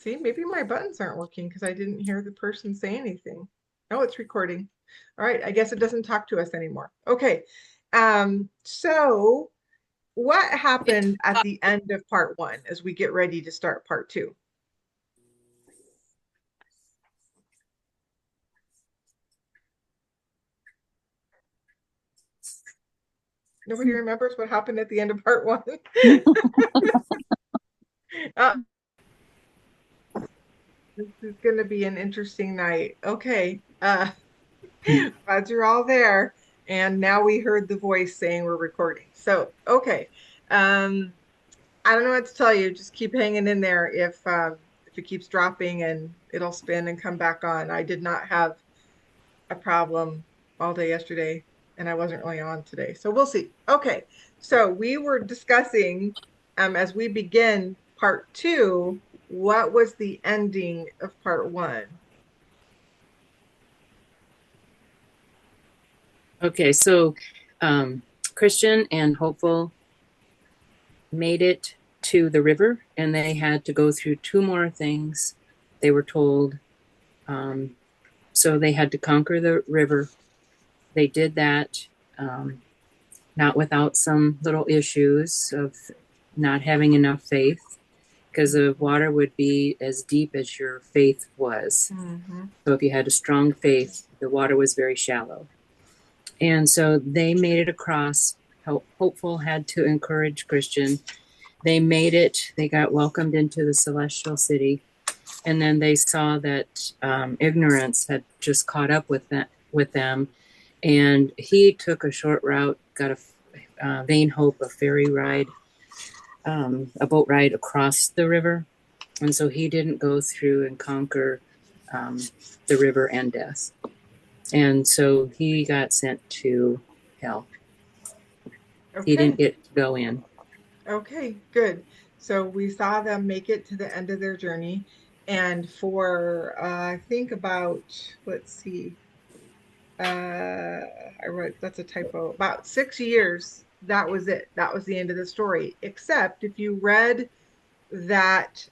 See, maybe my buttons aren't working because I didn't hear the person say anything. Oh, it's recording. All right, I guess it doesn't talk to us anymore. Okay. So what happened at the end of part one as we get ready to start part two? Nobody remembers what happened at the end of part one? uh, this is going to be an interesting night. Okay. Glad you're all there. And now we heard the voice saying we're recording. So, okay. Um, I don't know what to tell you. Just keep hanging in there if it keeps dropping and it'll spin and come back on. I did not have a problem all day yesterday and I wasn't really on today. So we'll see. Okay. So we were discussing as we begin part two, what was the ending of part one? Okay, so Christian and Hopeful made it to the river and they had to go through two more things, they were told. Um, so they had to conquer the river. They did that, not without some little issues of not having enough faith, because the water would be as deep as your faith was. Mm-hmm. So if you had a strong faith, the water was very shallow. And so they made it across. Hopeful had to encourage Christian. They made it. They got welcomed into the celestial city, and then they saw that ignorance had just caught up with them. And he took a short route, got a vain hope, a ferry ride, a boat ride across the river, and so he didn't go through and conquer um, the river and death. And so he got sent to hell. He didn't Okay. get to go in. Okay, good. So we saw them make it to the end of their journey. And for, I think about, let's see, I wrote, that's a typo, about 6 years, that was it. That was the end of the story. Except if you read that,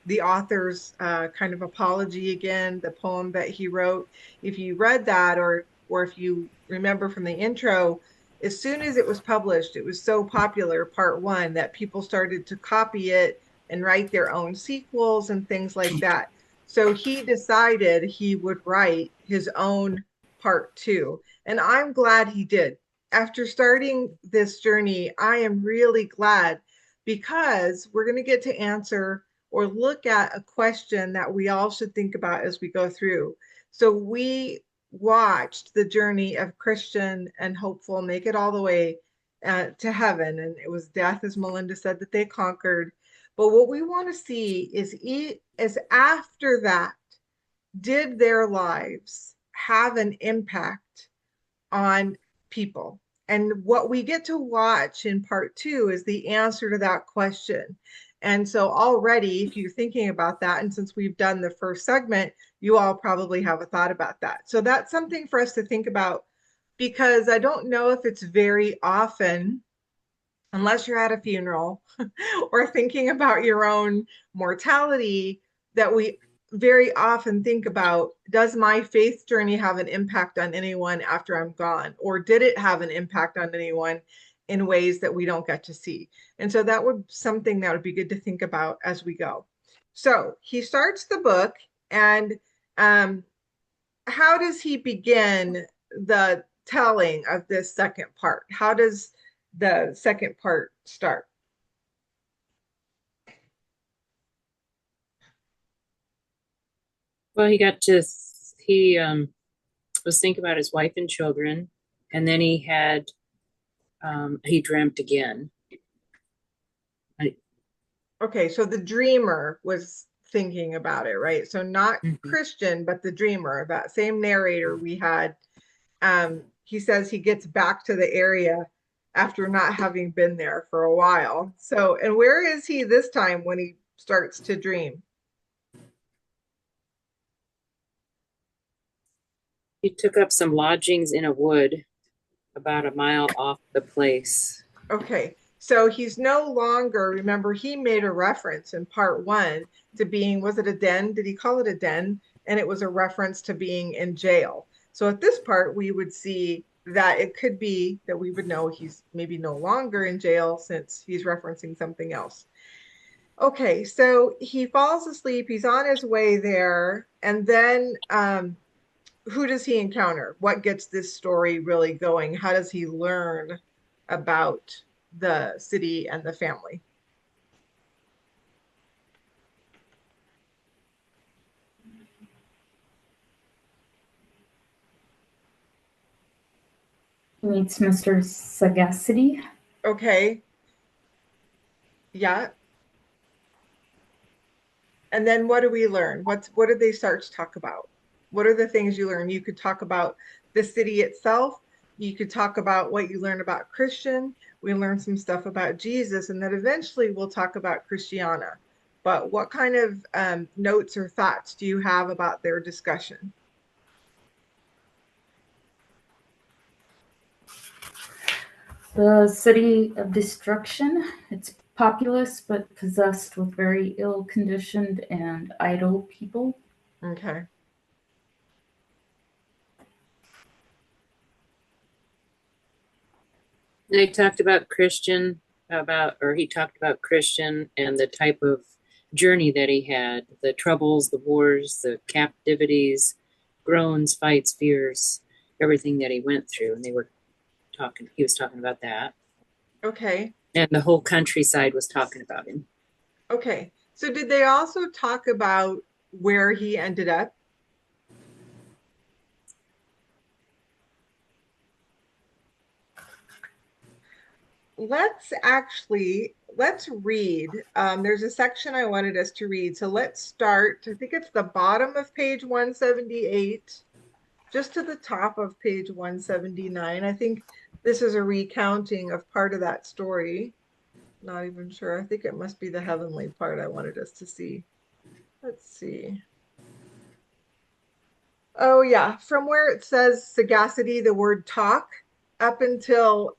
the author's kind of apology again, the poem that he wrote, if you read that, or if you remember from the intro, as soon as it was published, it was so popular, part one, that people started to copy it and write their own sequels and things like that. So he decided he would write his own part two. And I'm glad he did. After starting this journey, I am really glad because we're going to get to answer or look at a question that we all should think about as we go through. So we watched the journey of Christian and Hopeful make it all the way to heaven, and it was death, as Melinda said, that they conquered. But what we want to see is after that, did their lives have an impact on people? And what we get to watch in part two is the answer to that question. And so, already, if you're thinking about that, and since we've done the first segment, you all probably have a thought about that. So, that's something for us to think about because I don't know if it's very often, unless you're at a funeral or thinking about your own mortality, that we very often think about, does my faith journey have an impact on anyone after I'm gone? Or did it have an impact on anyone in ways that we don't get to see? And so that would something that would be good to think about as we go. So he starts the book, and um, how does he begin the telling of this second part? How does the second part start? Well, he was thinking about his wife and children, and then he dreamt again. I, Okay, so the dreamer was thinking about it, right? So not Mhm. Christian, but the dreamer, that same narrator we had. He says he gets back to the area after not having been there for a while. So, and where is he this time when he starts to dream? He took up some lodgings in a wood about a mile off the place. Okay, So he's no longer, remember, he made a reference in part one to being, was it a den? Did he call it a den? And it was a reference to being in jail. So at this part, we would see that it could be that we would know he's maybe no longer in jail since he's referencing something else. Okay, so he falls asleep, he's on his way there, and then who does he encounter? What gets this story really going? How does he learn about the city and the family? He meets Mr. Sagacity. Okay, yeah. And then what do we learn? What did they start to talk about? What are the things you learn? You could talk about the city itself. You could talk about what you learn about Christian. We learn some stuff about Jesus, and then eventually we'll talk about Christiana. But what kind of notes or thoughts do you have about their discussion? The city of destruction. It's populous but possessed with very ill conditioned and idle people. Okay. They talked about Christian, or he talked about Christian and the type of journey that he had, the troubles, the wars, the captivities, groans, fights, fears, everything that he went through. And he was talking about that. Okay. And the whole countryside was talking about him. Okay. So did they also talk about where he ended up? Let's read. There's a section I wanted us to read. So let's start. I think it's the bottom of page 178, just to the top of page 179. I think this is a recounting of part of that story. Not even sure. I think it must be the heavenly part I wanted us to see. Let's see. Oh yeah, from where it says sagacity, the word talk, up until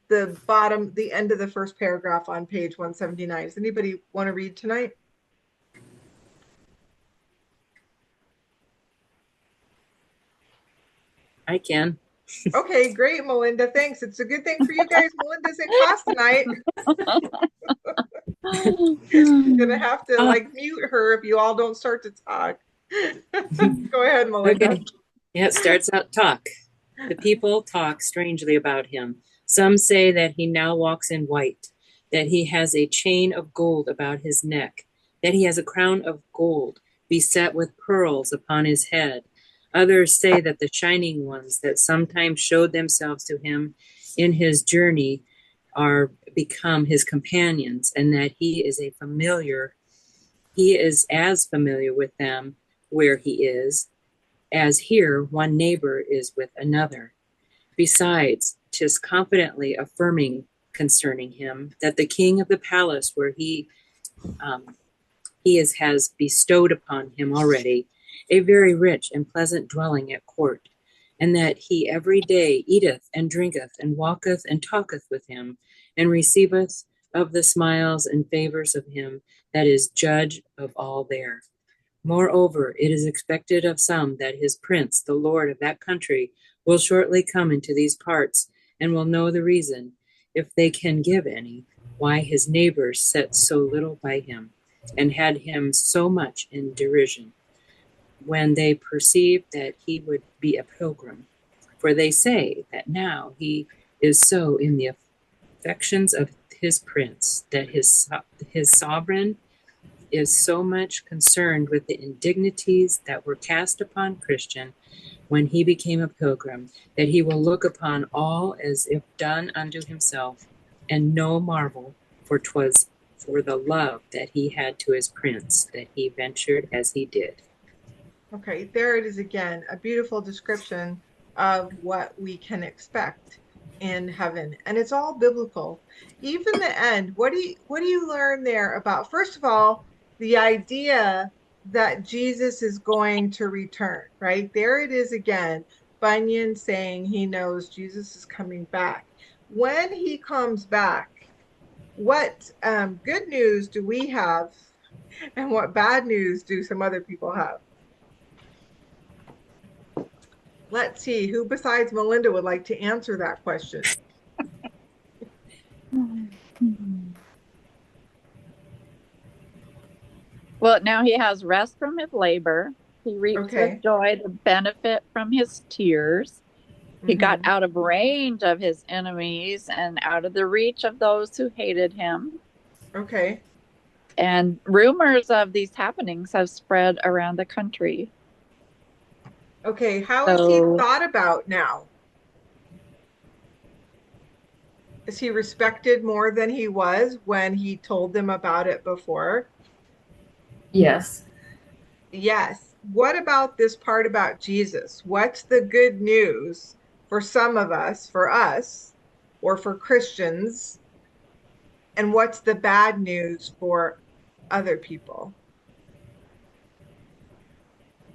the bottom, the end of the first paragraph on page 179. Does anybody want to read tonight? I can. Okay, great, Melinda. Thanks. It's a good thing for you guys. Melinda's in class tonight. I'm gonna have to Oh, like mute her if you all don't start to talk. Go ahead, Melinda. okay. Yeah, it starts out talk. The people talk strangely about him. Some say that he now walks in white, that he has a chain of gold about his neck, that he has a crown of gold beset with pearls upon his head. Others say that the shining ones that sometimes showed themselves to him in his journey are become his companions, and that he is as familiar with them where he is, as here one neighbor is with another. Besides, 'tis confidently affirming concerning him that the king of the palace where has bestowed upon him already a very rich and pleasant dwelling at court, and that he every day eateth and drinketh and walketh and talketh with him, and receiveth of the smiles and favors of him that is judge of all there. Moreover, it is expected of some that his prince, the lord of that country, will shortly come into these parts, and will know the reason, if they can give any, why his neighbors set so little by him, and had him so much in derision, when they perceived that he would be a pilgrim. For they say that now he is so in the affections of his prince, that his sovereign is so much concerned with the indignities that were cast upon Christian when he became a pilgrim, that he will look upon all as if done unto himself, and no marvel, for 'twas for the love that he had to his prince that he ventured as he did. Okay, there it is again, a beautiful description of what we can expect in heaven. And it's all biblical. Even the end, what do you learn there about, first of all, the idea that Jesus is going to return, right? There it is again. Bunyan saying he knows Jesus is coming back. when he comes back, what good news do we have, and what bad news do some other people have? Let's see, who besides Melinda would like to answer that question? Well, now he has rest from his labor. He reaps with Okay. joy the benefit from his tears. He got Mm-hmm. out of range of his enemies and out of the reach of those who hated him. Okay. And rumors of these happenings have spread around the country. Okay. How is he So, thought about now? Is he respected more than he was when he told them about it before? Yes. Yes. What about this part about Jesus? What's the good news for some of us, for us, or for Christians? And what's the bad news for other people?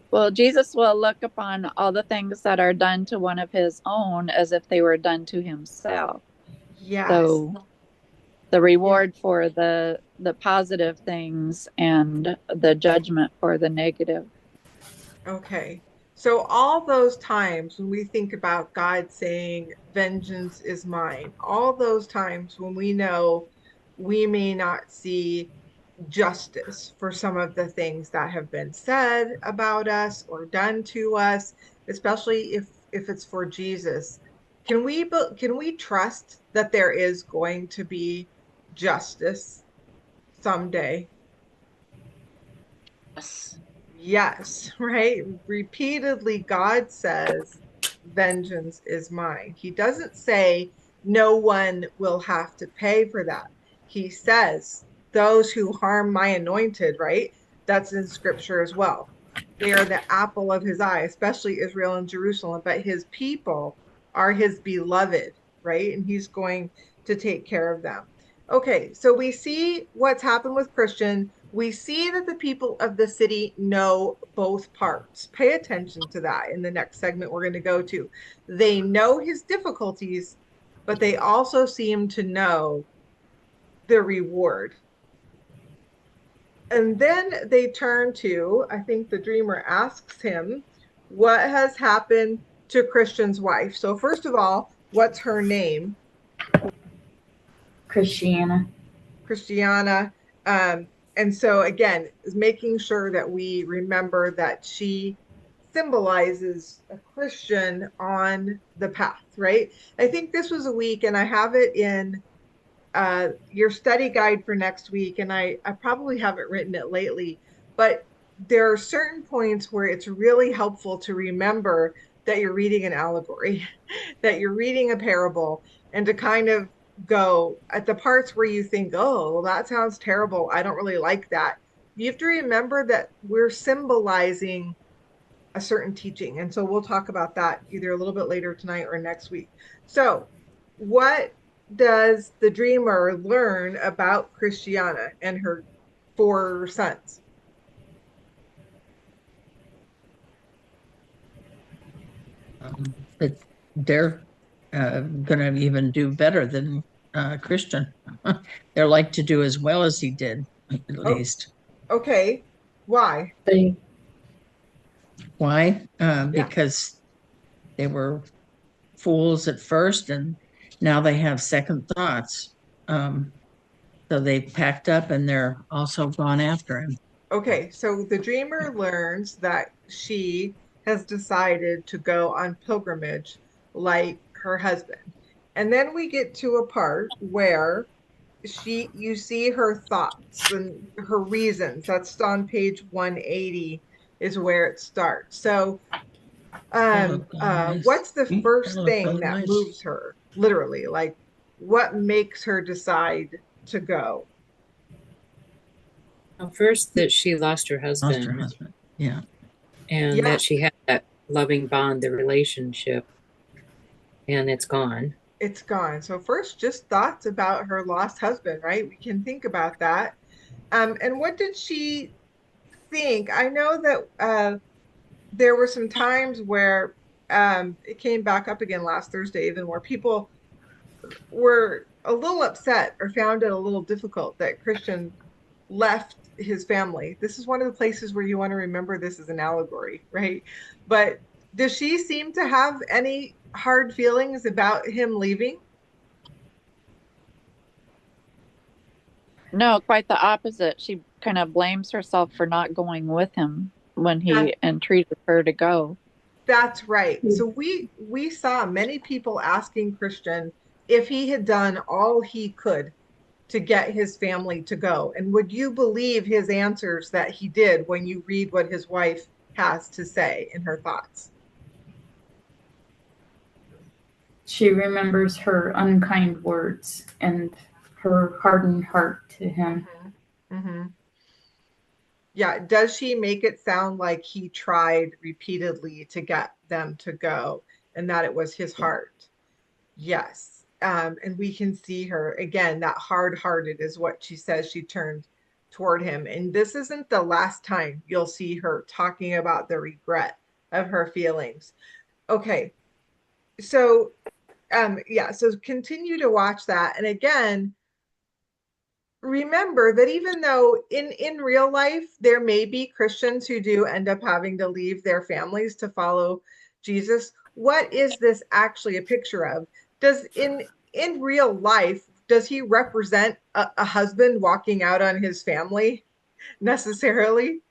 well, Jesus will look upon all the things that are done to one of his own as if they were done to himself. Yes. So the Yeah. reward for the positive things and the judgment for the negative. Okay. So all those times when we think about God saying, vengeance is mine, all those times when we know we may not see justice for some of the things that have been said about us or done to us, especially if it's for Jesus. Can we trust that there is going to be justice someday? Yes. Yes, right? Repeatedly, God says, vengeance is mine. He doesn't say no one will have to pay for that. He says, those who harm my anointed, right? That's in scripture as well. They are the apple of his eye, especially Israel and Jerusalem, but his people are his beloved, right? And he's going to take care of them. Okay, so we see what's happened with Christian. We see that the people of the city know both parts. Pay attention to that in the next segment we're going to go to. They know his difficulties, but they also seem to know the reward. And then they turn to, I think the dreamer asks him, what has happened to Christian's wife? So, first of all, what's her name? Christiana. Christiana. And so again, is making sure that we remember that she symbolizes a Christian on the path, right? I think this was a week, and I have it in your study guide for next week, and I probably haven't written it lately, but there are certain points where it's really helpful to remember that you're reading an allegory, that you're reading a parable, and to kind of go at the parts where you think, oh, well, that sounds terrible. I don't really like that. You have to remember that we're symbolizing a certain teaching. And so we'll talk about that either a little bit later tonight or next week. So, what does the dreamer learn about Christiana and her four sons? That they're going to even do better than Christian. They're like to do as well as he did, at Oh, least. okay. Why? They Why? Yeah. Because they were fools at first, and now they have second thoughts. Um, so they packed up, and they're also gone after him. Okay. So the dreamer learns that she has decided to go on pilgrimage like her husband. And then we get to a part where you see her thoughts and her reasons. That's on page 180 is where it starts. So what's the first thing that moves her literally, like what makes her decide to go? Well, first, that she lost her Lost her husband husband. Yeah. and Yeah, that she had that loving bond, the relationship, and it's gone. it's gone. So first, just thoughts about her lost husband, right? We can think about that. And what did she think? I know that there were some times where it came back up again last Thursday, even where people were a little upset or found it a little difficult that Christian left his family. This is one of the places where you want to remember this is an allegory, right? But does she seem to have any hard feelings about him leaving? No, quite the opposite. She kind of blames herself for not going with him when That, he entreated her to go. that's right. So we saw many people asking Christian if he had done all he could to get his family to go. And would you believe his answers that he did when you read what his wife has to say in her thoughts? She remembers her unkind words and her hardened heart to him. Mm-hmm. Yeah, does she make it sound like he tried repeatedly to get them to go and that it was his heart? Yes. And we can see her again, that hard-hearted is what she says she turned toward him. And this isn't the last time you'll see her talking about the regret of her feelings. Okay. So yeah, so continue to watch that. And again, remember that even though in real life there may be Christians who do end up having to leave their families to follow Jesus, what is this actually a picture of? Does in real life does he represent a husband walking out on his family necessarily?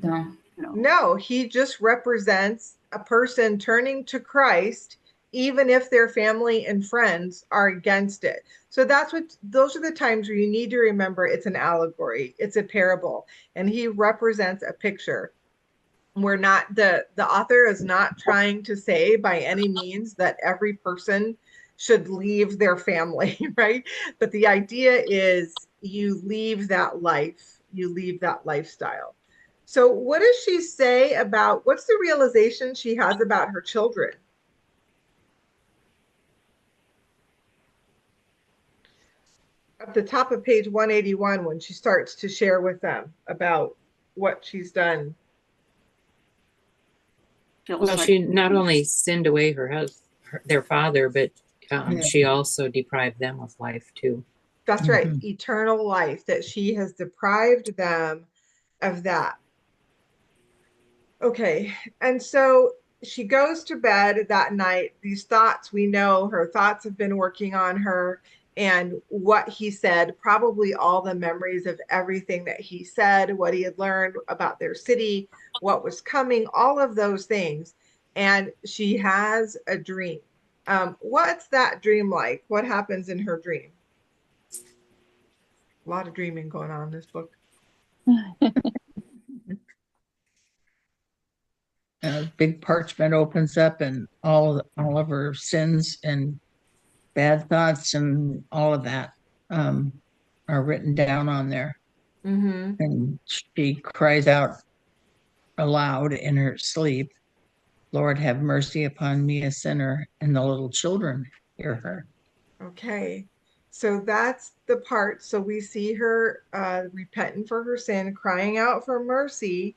No. No, he just represents a person turning to Christ, even if their family and friends are against it. So those are the times where you need to remember it's an allegory, it's a parable, and he represents a picture. We're not the author is not trying to say by any means that every person should leave their family, right? But the idea is you leave that life, you leave that lifestyle. So what does she say about what's the realization she has about her children? At the top of page 181, when she starts to share with them about what she's done. Well, she not only sinned away their father, but Yeah. she also deprived them of life too. That's right, eternal life, that she has deprived them of that. Okay, and so she goes to bed that night. These thoughts, we know her thoughts have been working on her and what he said, probably all the memories of everything that he said, what he had learned about their city, what was coming, all of those things. And she has a dream. What's that dream like? What happens in her dream? A lot of dreaming going on in this book. A big parchment opens up and all of her sins and bad thoughts and all of that are written down on there. Mm-hmm. And she cries out aloud in her sleep, Lord, have mercy upon me, a sinner. And the little children hear her. Okay, so that's the part. So we see her repenting for her sin, crying out for mercy,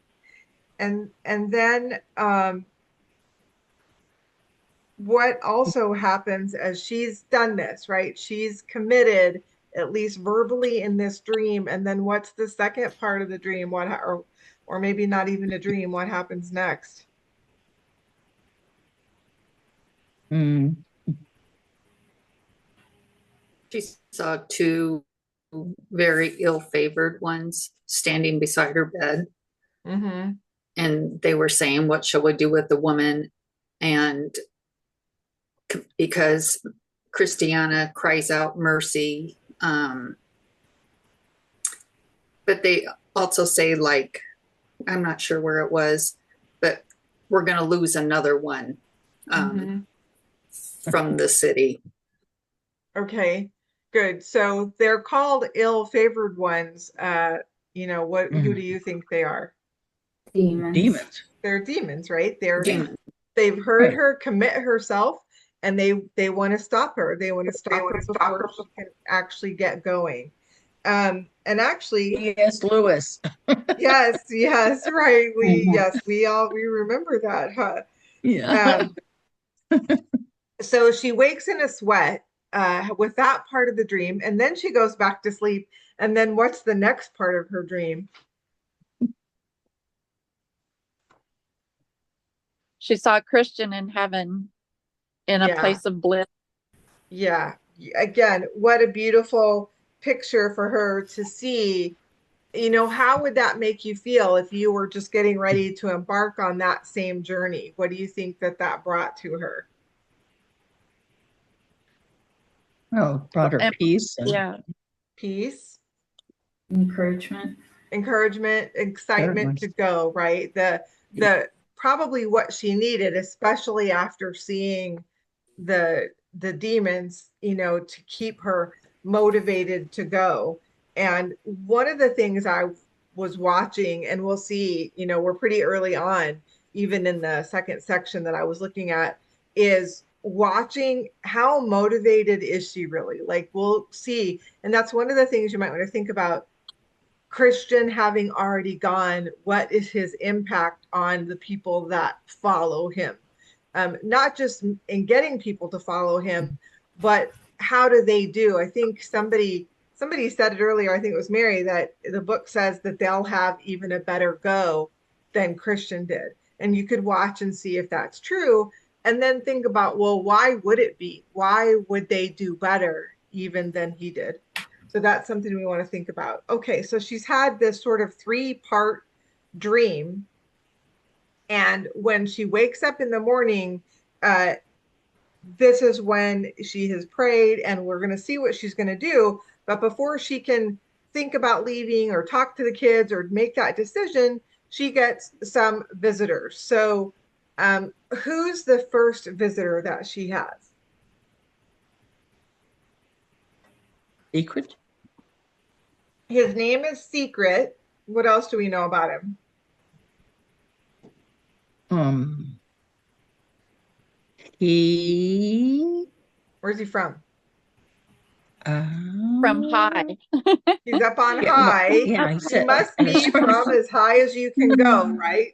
and then what also happens as she's done this, right? She's committed, at least verbally in this dream, and then what's the second part of the dream? Or maybe not even a dream. What happens next? Mm. She saw two very ill-favored ones standing beside her bed, Mm-hmm. and they were saying, what shall we do with the woman? And because Christiana cries out mercy, but they also say, like, I'm not sure where it was, but we're going to lose another one from the city. Okay, good. So they're called ill-favored ones. Who do you think they are? Demons. They're demons, right? Demons. They've heard Right. her commit herself and they want to stop her. They want to stop her before she can actually get going. And actually, Yes, Lewis. yes, right. Mhm. We remember that, huh? Yeah. Um, So she wakes in a sweat with that part of the dream, and then she goes back to sleep. And then what's the next part of her dream? She saw Christian in heaven in a Yeah, place of bliss. yeah. Again, what a beautiful picture for her to see. How would that make you feel if you were just getting ready to embark on that same journey? What do you think that that brought to her? Oh, brought her And, peace and yeah. Peace, Encouragement. encouragement, excitement certainly. to go, right? The probably what she needed, especially after seeing the demons, to keep her motivated to go. And one of the things I was watching, and we'll see, we're pretty early on, even in the second section that I was looking at, is watching how motivated is she really? Like we'll see. And that's one of the things you might want to think about. Christian having already gone, what is his impact on the people that follow him? Not just in getting people to follow him, but how do they do? I think somebody said it earlier. I think it was Mary, that the book says that they'll have even a better go than Christian did. And you could watch and see if that's true, and then think about, well, why would it be? Why would they do better even than he did? So that's something we want to think about. Okay, so she's had this sort of three-part dream. And when she wakes up in the morning, uh, this is when she has prayed, and we're going to see what she's going to do. But before she can think about leaving or talk to the kids or make that decision, she gets some visitors. So, who's the first visitor that she has? Secret? His name is Secret. What else do we know about him? Um, he, Where's he from? From uh, high. He's up on yeah, well, high. yeah, he He said, must be from as high as you can go, right?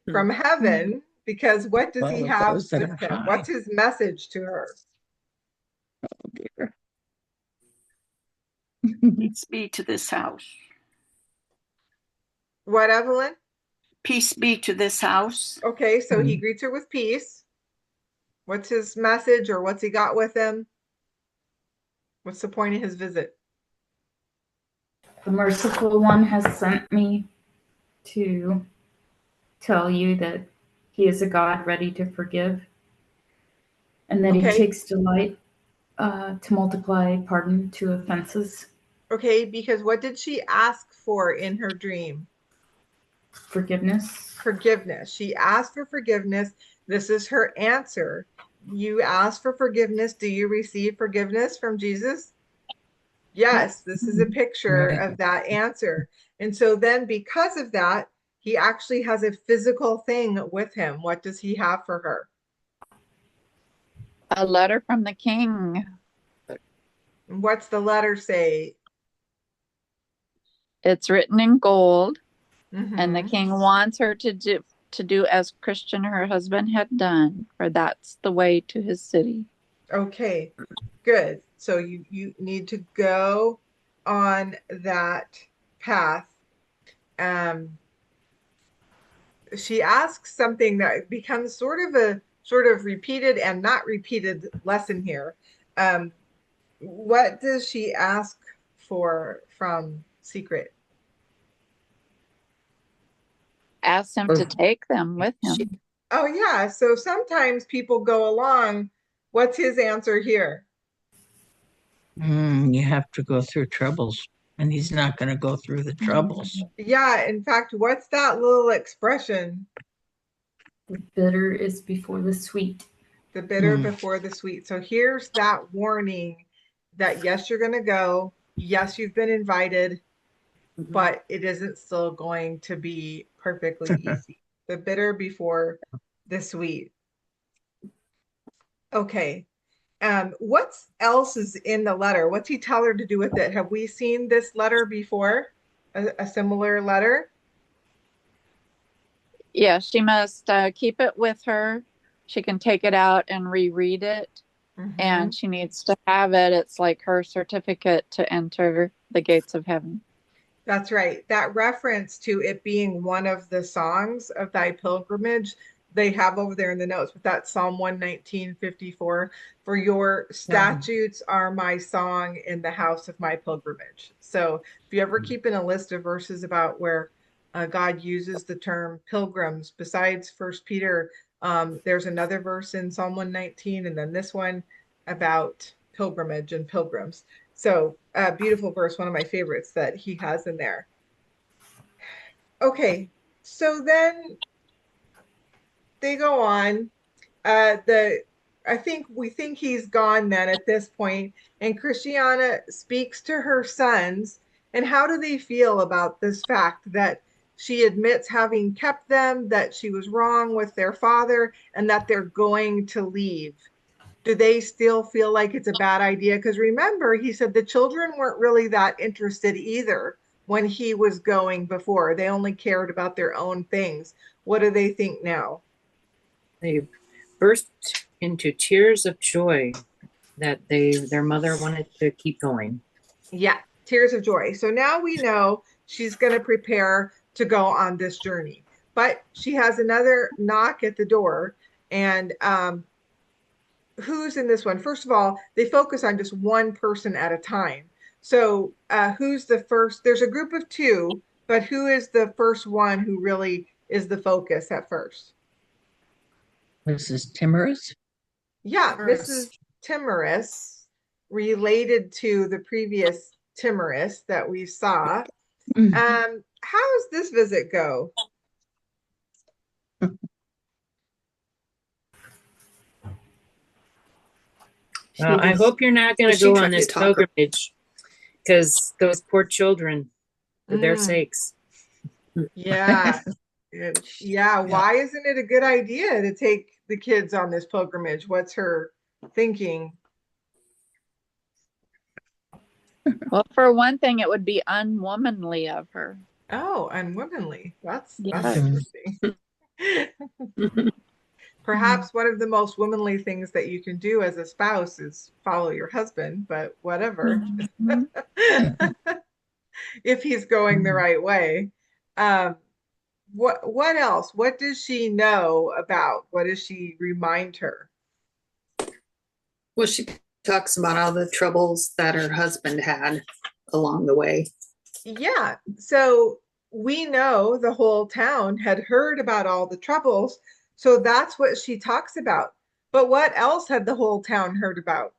From well, heaven, because what does he have those that with are him? high. What's his message to her? Oh, dear. Peace be to this house. What, Evelyn? Peace be to this house. Okay, so he Hmm. greets her with peace. What's his message, or what's he got with him? What's the point of his visit? The merciful one has sent me to tell you that he is a God ready to forgive and that he Okay, takes delight to multiply pardon to offenses, okay, because what did she ask for in her dream? forgiveness. Forgiveness. She asked for forgiveness. This is her answer. You ask for forgiveness. Do you receive forgiveness from Jesus? Yes, this is a picture Right. of that answer. And so then, because of that, he actually has a physical thing with him. What does he have for her? A letter from the king. What's the letter say? It's written in gold, and the Mm-hmm. king wants her to do as Christian, her husband, had done, for that's the way to his city. Okay, good. So you need to go on that path. Um, she asks something that becomes sort of repeated and not repeated lesson here. Um, what does she ask for from Secret? Asked him to take them with She, him. Oh yeah, so sometimes people go along. What's his answer here? you have to go through troubles, and he's not going to go through the troubles. Yeah, in fact, what's that little expression? The bitter is before the sweet. The bitter Mm. before the sweet. So here's that warning that yes, you're going to go. Yes, you've been invited, but it isn't still going to be perfectly easy. The bitter before the sweet. Okay. What else is in the letter? What's he tell her to do with it? Have we seen this letter before? A similar letter? Yeah, she must keep it with her. She can take it out and reread it. and she needs to have it. It's like her certificate to enter the gates of heaven. That's right. That reference to it being one of the songs of thy pilgrimage, they have over there in the notes, but that's Psalm 119:54. For your statutes are my song in the house of my pilgrimage. So if you ever keep in a list of verses about where God uses the term pilgrims, besides First Peter, there's another verse in Psalm 119, and then this one about pilgrimage and pilgrims. So beautiful verse, one of my favorites that he has in there. Okay, so then they go on. I think we think he's gone then at this point, and Christiana speaks to her sons. And how do they feel about this fact that she admits having kept them, that she was wrong with their father, and that they're going to leave? Do they still feel like it's a bad idea? Because remember, he said the children weren't really that interested either when he was going before. They only cared about their own things. What do they think now? They burst into tears of joy that their mother wanted to keep going. Yeah, tears of joy. So now we know she's going to prepare to go on this journey. But she has another knock at the door. And who's in this one? First of all, they focus on just one person at a time. So who's the first? There's a group of two, but who is the first one who really is the focus at first? Mrs. Timorous? Yeah, Mrs. Timorous, related to the previous Timorous that we saw. How does this visit go? I hope you're not going to go on this pilgrimage because those poor children, for their sakes. Yeah. Yeah. Why isn't it a good idea to take the kids on this pilgrimage? What's her thinking? Well, for one thing, it would be unwomanly of her. Oh, unwomanly. That's Yes. interesting. Perhaps one of the most womanly things that you can do as a spouse is follow your husband, but whatever. If he's going the right way. What else? What does she know about? What does she remind her? Well, she talks about all the troubles that her husband had along the way. Yeah. So we know the whole town had heard about all the troubles. So that's what she talks about. But what else had the whole town heard about?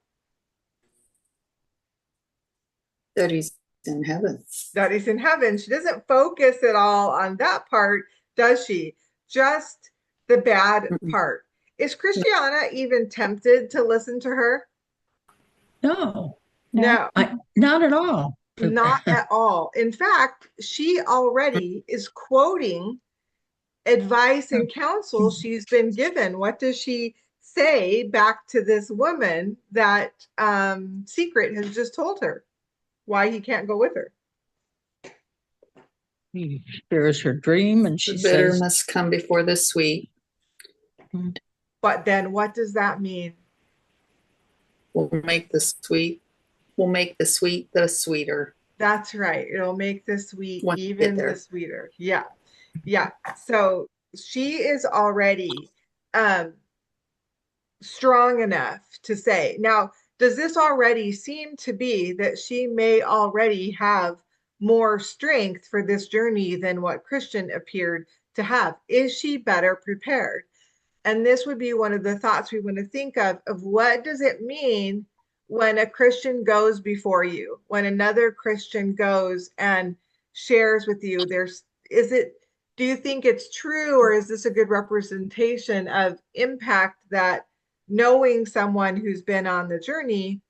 That he's in heaven. That he's in heaven. She doesn't focus at all on that part, does she? Just the bad part. Is Christiana even tempted to listen to her? No, No, not at all. not at all. In fact, she already is quoting advice and counsel she's been given. What does she say back to this woman that Secret has just told her? Why he can't go with her? He shares her dream, and she The bitter says, must come before the sweet. But then what does that mean? We'll make the sweet the sweeter. That's right. It'll make the sweet Once you even get there. the sweeter. Yeah. Yeah. So she is already strong enough to say. Now, does this already seem to be that she may already have more strength for this journey than what Christian appeared to have? Is she better prepared? And this would be one of the thoughts we want to think of what does it mean when a Christian goes before you, when another Christian goes and shares with you? Do you think it's true, or is this a good representation of impact that knowing someone who's been on the journey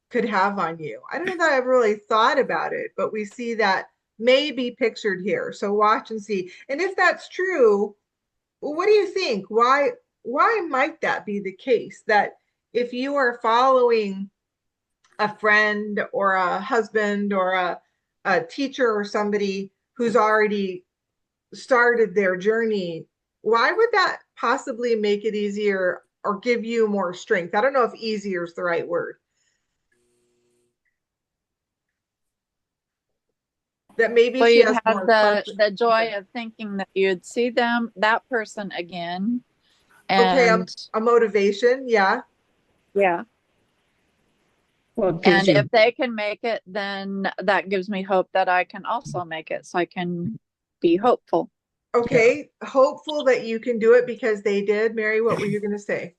could have on you? I don't know that I've really thought about it, but we see that may be pictured here. So watch and see. And if that's true, what do you think? Why might that be the case? That if you are following a friend or a husband or a teacher or somebody who's already started their journey, why would that possibly make it easier or give you more strength. I don't know if easier is the right word. That maybe Well, she you'd has have more the joy okay. of thinking that you'd see that person again. Okay, And a motivation, yeah. yeah. Well, it gives And you, if they can make it, then that gives me hope that I can also make it. So I can be hopeful. Okay, hopeful that you can do it because they did. Mary, what were you going to say?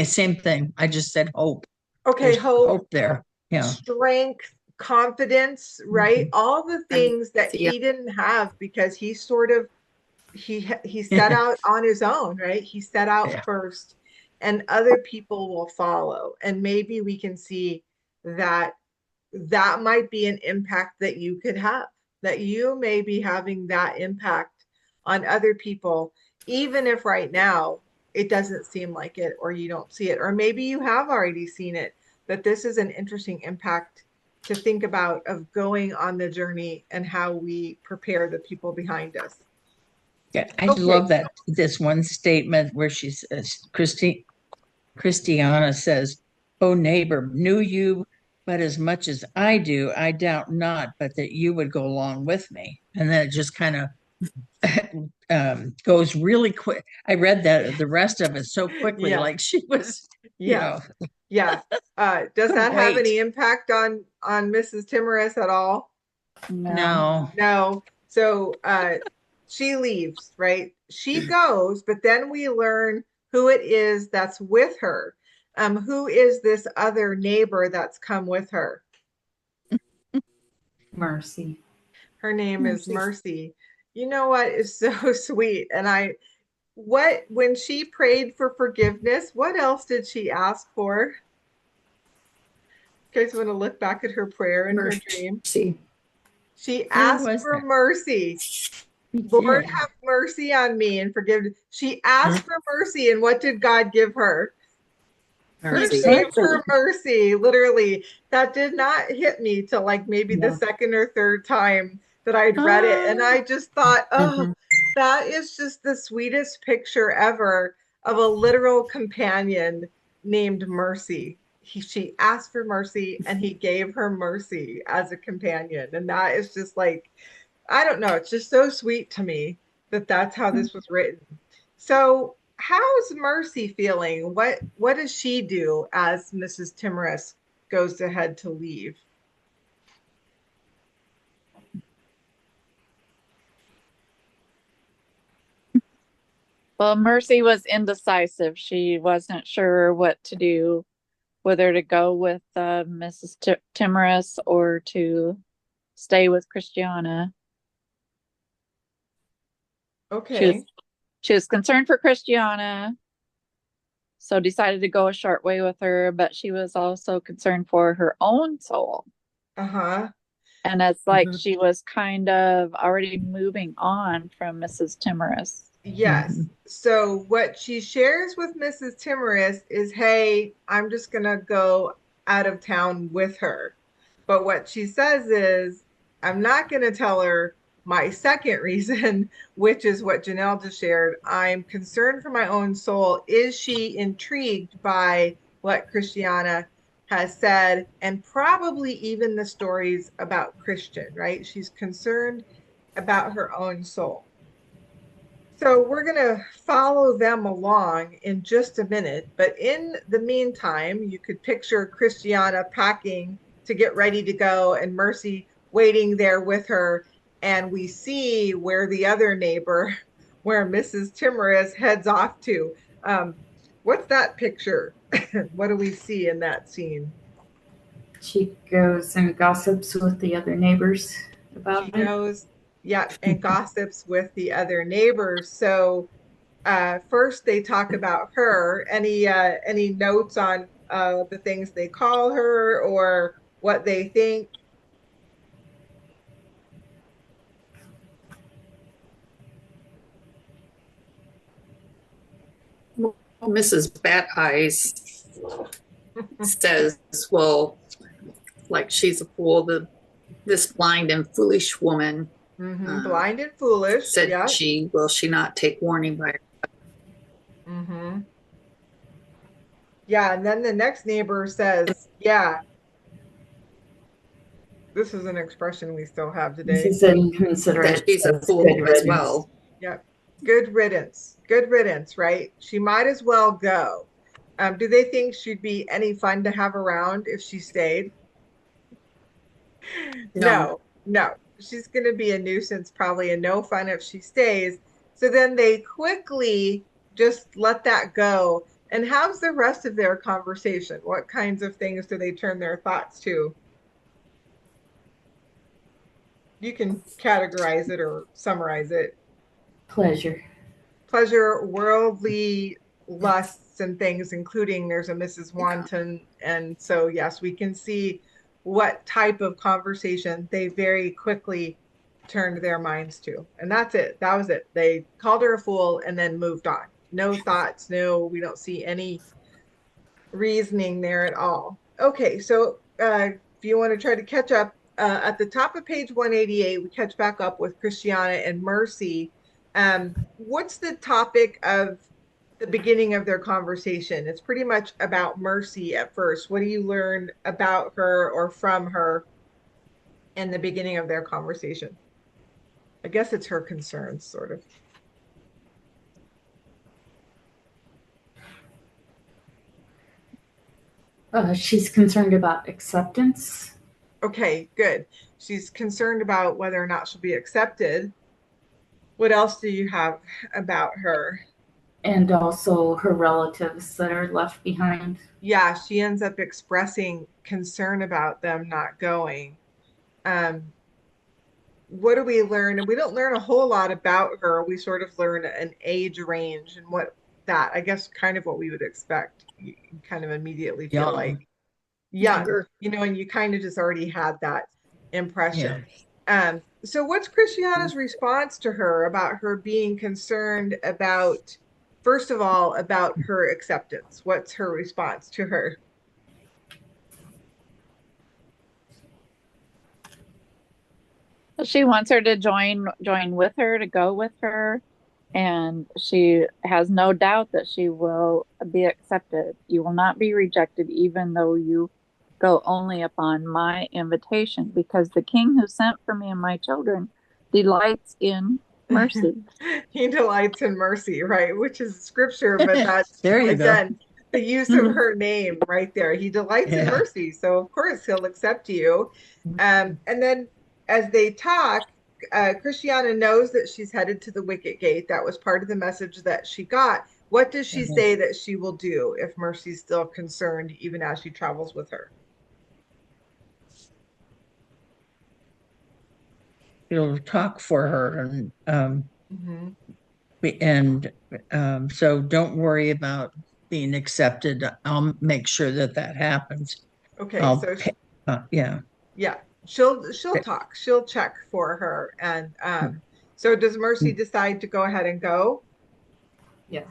same thing. I just said hope. Okay, There's hope, hope there. Yeah. strength, confidence, right? Mhm. All the And things that yeah, he didn't have because he sort of he set out on his own, right? He set out Yeah. first and other people will follow. And maybe we can see that that might be an impact that you could have, that you may be having that impact on other people, even if right now it doesn't seem like it or you don't see it, or maybe you have already seen it, that this is an interesting impact to think about of going on the journey and how we prepare the people behind us. Yeah. I Okay. love that this one statement where she says, Christiana says, "Oh, neighbor, knew you, but as much as I do, I doubt not, but that you would go along with me." And then it just kind of goes really quick. I read that the rest of it so quickly, Yeah. like she was, you Yeah. know, Yeah. Does couldn't that have wait. any impact on Mrs. Timorous at all? No. No. No. So she leaves, right? She goes, but then we learn who it is that's with her. Who is this other neighbor that's come with her? Mercy. Her name is Mercy. Mercy. You know what is so sweet? And what when she prayed for forgiveness, what else did she ask for? You guys want to look back at her prayer in her dream? mercy. She Where asked was for that? mercy. We Lord, did. have mercy on me and forgive. She asked for mercy, and what did God give her? He Mercy. gave Mercy. her mercy, literally. That did not hit me till like maybe the No. second or third time that I'd read it. And I just thought, oh, Mm-hmm. that is just the sweetest picture ever of a literal companion named Mercy. She asked for mercy and he gave her mercy as a companion. And that is just like, I don't know, it's just so sweet to me that that's how this was written. So, how's Mercy feeling? What does she do as Mrs. Timorous goes ahead to leave? Well, Mercy was indecisive. She wasn't sure what to do, whether to go with Mrs. Timorous or to stay with Christiana. She was Okay. she was concerned for Christiana, so decided to go a short way with her, but she was also concerned for her own soul. Uh-huh. And it's like Mm-hmm. she was kind of already moving on from Mrs. Timorous. Yes. Mhm. So what she shares with Mrs. Timorous is, hey, I'm just gonna go out of town with her. But what she says is, I'm not gonna tell her my second reason, which is what Janelle just shared. I'm concerned for my own soul. Is she intrigued by what Christiana has said, and probably even the stories about Christian, right? She's concerned about her own soul. So we're going to follow them along in just a minute. But in the meantime, you could picture Christiana packing to get ready to go and Mercy waiting there with her. And we see where the other neighbor, where Mrs. Timorous heads off to. Um, what's that picture? What do we see in that scene? She goes and gossips with the other neighbors She about it. goes, yeah, and gossips with the other neighbors. So first they talk about her. Any notes on the things they call her or what they think? Well, Mrs. Bat Eyes says, well, like she's a fool, this blind and foolish woman Blind and foolish. said Yeah. will she not take warning by her? hmm Yeah, and then the next neighbor says, yeah, this is an expression we still have This today. is inconsiderate. That she's a Says fool good as riddance. well. Yep. Good riddance. Good riddance, right? She might as well go. Do they think she'd be any fun to have around if she stayed? No, No, no. She's going to be a nuisance, probably, and no fun if she stays. So then they quickly just let that go. And how's the rest of their conversation? What kinds of things do they turn their thoughts to? You can categorize it or summarize it. Pleasure. Pleasure, worldly lusts and things, including there's a Mrs. Wanton. And so, yes, we can see what type of conversation they very quickly turned their minds to. And that's it. That was it. They called her a fool and then moved on. No thoughts. No, we don't see any reasoning there at all. Okay, so if you want to try to catch up, at the top of page 188, we catch back up with Christiana and Mercy. What's the topic of the beginning of their conversation? It's pretty much about Mercy at first. What do you learn about her or from her in the beginning of their conversation? I guess it's her concerns, sort of. She's concerned about acceptance Okay, good. She's concerned about whether or not she'll be accepted. What else do you have about her? and also her relatives that are left behind. Yeah, she ends up expressing concern about them not going. Um, what do we learn? And we don't learn a whole lot about her. We sort of learn an age range and what that, I guess, kind of what we would expect. You kind of immediately feel like Young. young, younger. and you kind of just already had that Yeah. impression. So what's Christiana's response to her about her being concerned about, first of all, about her acceptance? What's her response to her? She wants her to join with her, to go with her, and she has no doubt that she will be accepted. You will not be rejected, even though you go only upon my invitation, because the king who sent for me and my children delights in mercy. He delights in mercy, right? Which is scripture, but that's There you go. again the use of her name right there. He delights in Yeah. mercy, so of course he'll accept you. And then as they talk, Christiana knows that she's headed to the wicket gate. That was part of the message that she got. What does she say that she will do if Mercy's still concerned, even as she travels with her? It'll talk for her, and Mhm. so don't worry about being accepted. I'll make sure that that happens. Okay, I'll so pay, yeah. yeah, she'll talk. She'll check for her. And so does Mercy decide to go ahead and go? Yeah.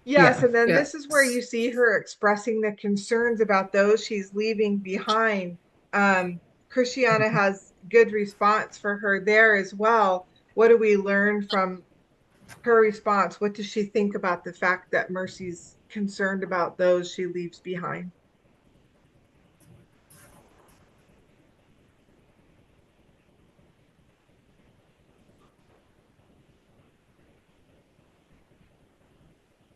Yes, Yeah. and then this is where Yes. you see her expressing the concerns about those she's leaving behind. Christiana has good response for her there as well. What do we learn from her response? What does she think about the fact that Mercy's concerned about those she leaves behind?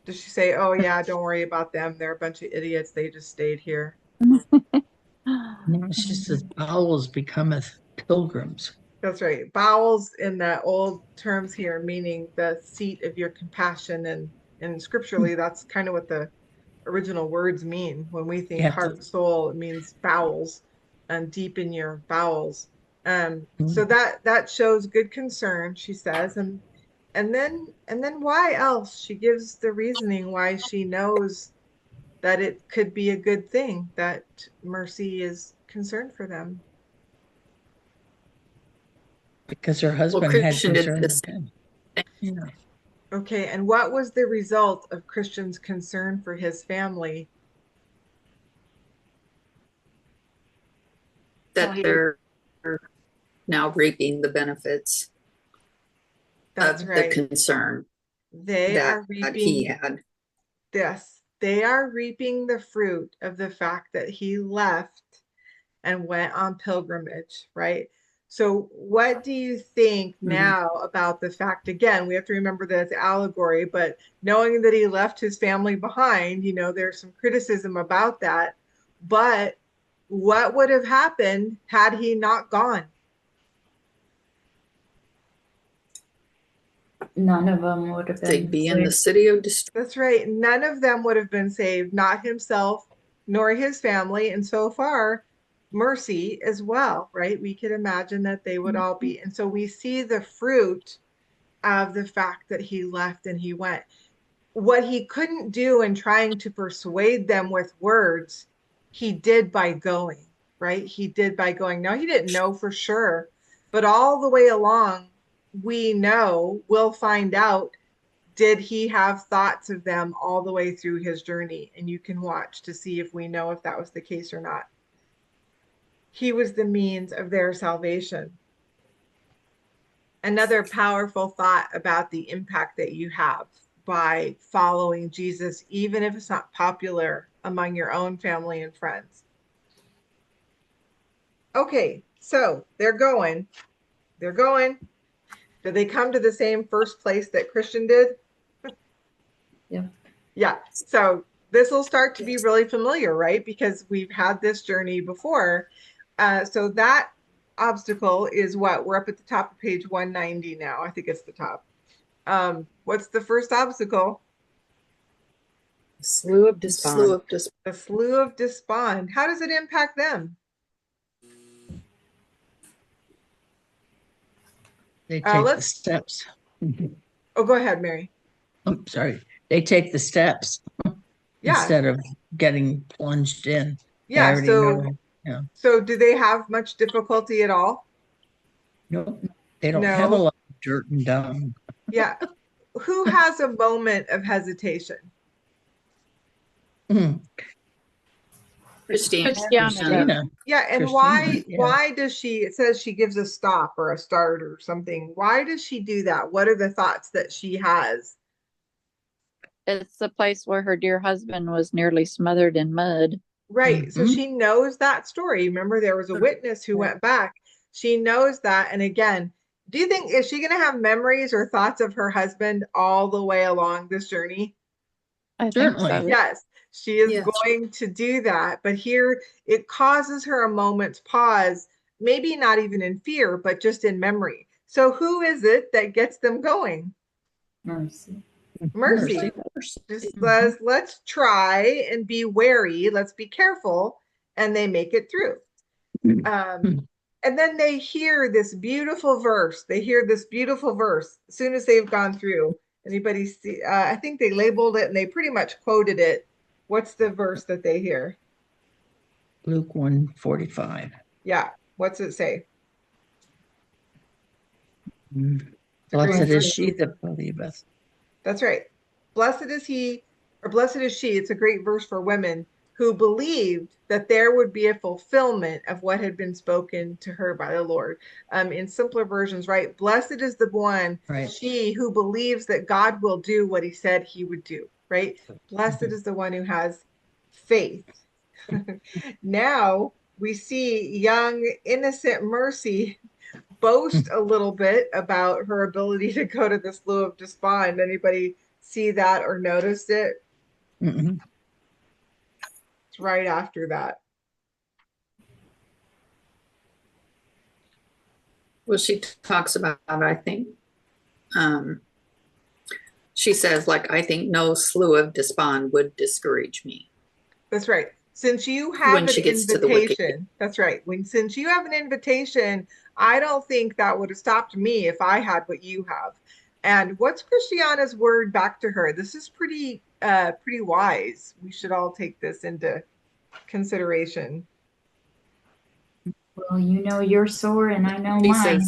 Does she say, "Oh yeah, don't worry about them. They're a bunch of idiots. They just stayed here." No, she says bowels becometh pilgrims. That's right. Bowels in the old terms here, meaning the seat of your compassion, and scripturally, that's kind of what the original words mean. When we think Yeah. heart and soul, it means bowels and deep in your bowels. So Mm. that shows good concern, she says, and then why else? She gives the reasoning why she knows that it could be a good thing that Mercy is concerned for them. Because her Well, husband had Christian did concern this. with him. Yeah. Okay, and what was the result of Christian's concern for his family? That they're now reaping the benefits That's of the right. concern They that are he reaping had. this. They are reaping the fruit of the fact that he left and went on pilgrimage, right? So, what do you think now about the fact? Again, we have to remember that it's allegory, but knowing that he left his family behind, there's some criticism about that. But what would have happened had he not gone? None of them would have They'd been be in the saved. city of destruction. That's right. None of them would have been saved, not himself nor his family. And so far, Mercy as well, right? We could imagine that they would all be. And so we see the fruit of the fact that he left and he went. What he couldn't do in trying to persuade them with words, he did by going, right? He did by going. Now, he didn't know for sure, but all the way along, we'll find out, did he have thoughts of them all the way through his journey? And you can watch to see if we know if that was the case or not. He was the means of their salvation. Another powerful thought about the impact that you have by following Jesus, even if it's not popular among your own family and friends. Okay, so they're going. Did they come to the same first place that Christian did? Yeah. Yeah. So this will start to be really familiar, right? Because we've had this journey before. So that obstacle is what? We're up at the top of page 190 now. I think it's the top. What's the first obstacle? Slough of Despond. The Slough of Despond. How does it impact them? They take the steps. Oh, go ahead, Mary. I'm sorry. They take the steps instead of getting plunged in. Yeah. They already know. Yeah. So do they have much difficulty at all? No, they don't have a lot of dirt and dung. Yeah. Who has a moment of hesitation? Christiana. Yeah, and why does she, it says she gives a stop or a start or something. Why does she do that? What are the thoughts that she has? It's the place where her dear husband was nearly smothered in mud. Right. So she knows that story. Remember, there was a witness who went back. She knows that. And again, do you think, is she going to have memories or thoughts of her husband all the way along this journey? I think so. Yes, she is going to do that. But here it causes her a moment's pause, maybe not even in fear, but just in memory. So who is it that gets them going? Mercy. Just let's try and be wary. Let's be careful. And they make it through. And then they hear this beautiful verse. As soon as they've gone through. Anybody see? I think they labeled it and they pretty much quoted it. What's the verse that they hear? Luke 1:45. Yeah. What's it say? Blessed is she that believeth. That's right. Blessed is he, or blessed is she. It's a great verse for women who believed that there would be a fulfillment of what had been spoken to her by the Lord. In simpler versions, right? Blessed is the one, she who believes that God will do what he said he would do, right? Blessed is the one who has faith. Now we see young, innocent Mercy boast a little bit about her ability to go to the Slough of Despond. Anybody see that or notice it? It's right after that. Well, she talks about, I think, she says, like, I think no Slough of Despond would discourage me. That's right. Since you have an invitation, that's right. Since you have an invitation, I don't think that would have stopped me if I had what you have. And what's Christiana's word back to her? This is pretty wise. We should all take this into consideration. Well, you know you're sore and I know mine.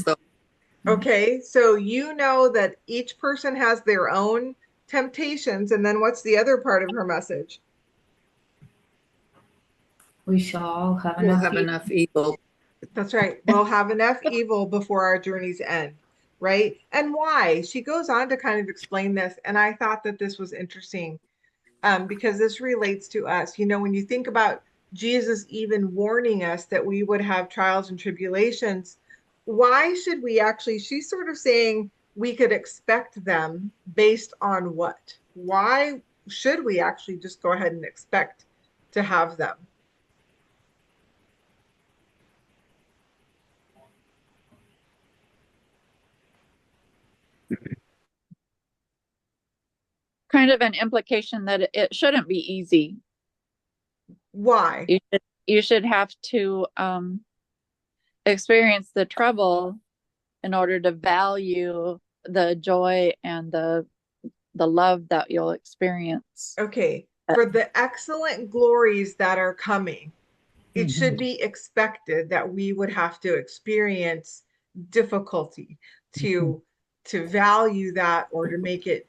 Okay, so you know that each person has their own temptations, and then what's the other part of her message? We shall all have enough evil. That's right. We'll have enough evil before our journeys end, right? And why? She goes on to kind of explain this, and I thought that this was interesting. because this relates to us. You know, when you think about Jesus even warning us that we would have trials and tribulations, why should we actually, she's sort of saying we could expect them based on what? Why should we actually just go ahead and expect to have them? Kind of an implication that it shouldn't be easy. Why? You should have to experience the trouble in order to value the joy and the love that you'll experience. Okay, for the excellent glories that are coming, it should Mhm. be expected that we would have to experience difficulty to value that or to make it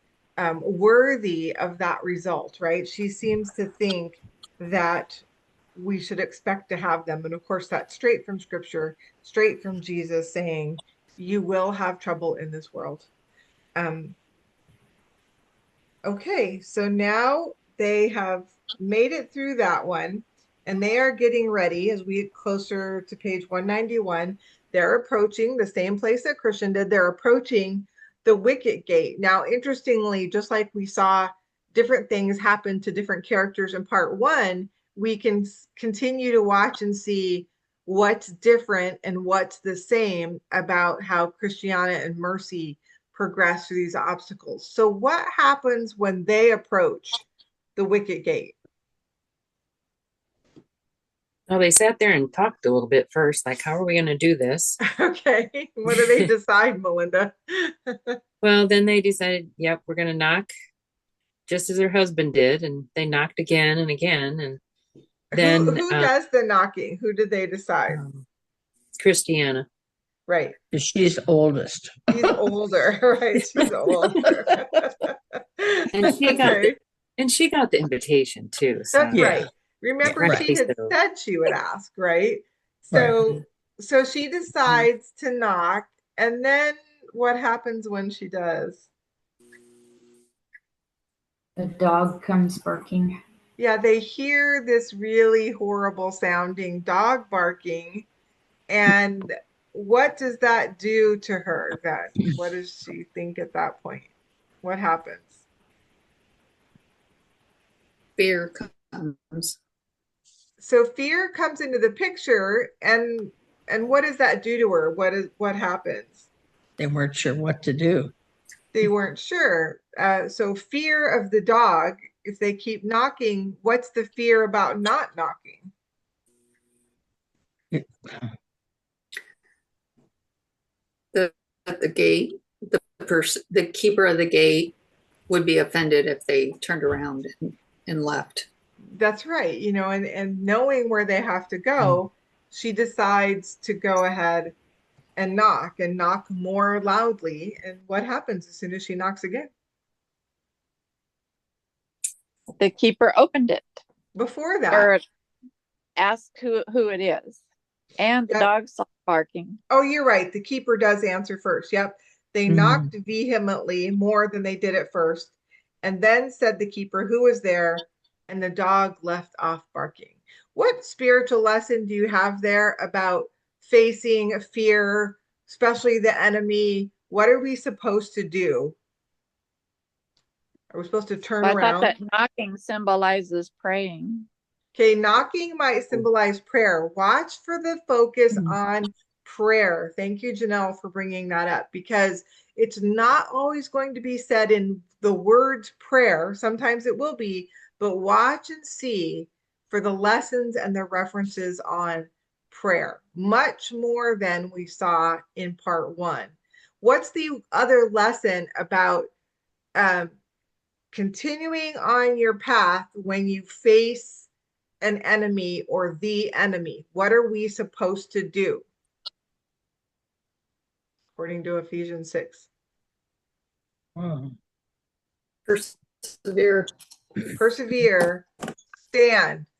worthy of that result, right? She seems to think that we should expect to have them. And of course, that's straight from scripture, straight from Jesus saying, you will have trouble in this world. Um, Okay, so now they have made it through that one, and they are getting ready as we get closer to page 191. They're approaching the same place that Christian did. They're approaching the wicket gate. Now, interestingly, just like we saw different things happen to different characters in part one, we can continue to watch and see what's different and what's the same about how Christiana and Mercy progress through these obstacles. So what happens when they approach the wicket gate? Well, they sat there and talked a little bit first, like, how are we going to do this? Okay, what do they decide, Melinda? Well, then they decided, yep, we're going to knock just as her husband did. And they knocked again and again. And then Who does the knocking? Who did they decide? Christiana. Right. She's oldest. She's older, right? She's older. And she got Okay. she got the invitation too. So That's right. Remember, Yeah, she had so. said she would ask, right? Right. So she decides to knock, and then what happens when she does? The dog comes barking. Yeah, they hear this really horrible sounding dog barking. And what does that do to her then? What does she think at that point? What happens? Fear comes. So fear comes into the picture, and what does that do to her? What happens? They weren't sure what to do. They weren't sure. So fear of the dog, if they keep knocking, what's the fear about not knocking? At the gate, the keeper of the gate would be offended if they turned around and left. That's right. You know, and knowing where they have to go, she decides to go ahead and knock more loudly. And what happens as soon as she knocks again? The keeper opened it Before that, or asked who it is, and the Yep. dog stopped barking. Oh, you're right. The keeper does answer first. Yep. They knocked vehemently more than they did at first. And then said the keeper, who was there? And the dog left off barking. What spiritual lesson do you have there about facing fear, especially the enemy? What are we supposed to do? Are we supposed to turn I thought around? that knocking symbolizes praying. Okay, knocking might symbolize prayer. Watch for the focus on prayer. Thank you, Janelle, for bringing that up, because it's not always going to be said in the words prayer. Sometimes it will be, but watch and see for the lessons and the references on prayer, much more than we saw in part one. What's the other lesson about um, continuing on your path when you face an enemy or the enemy? What are we supposed to do? According to Ephesians 6. Persevere. Persevere,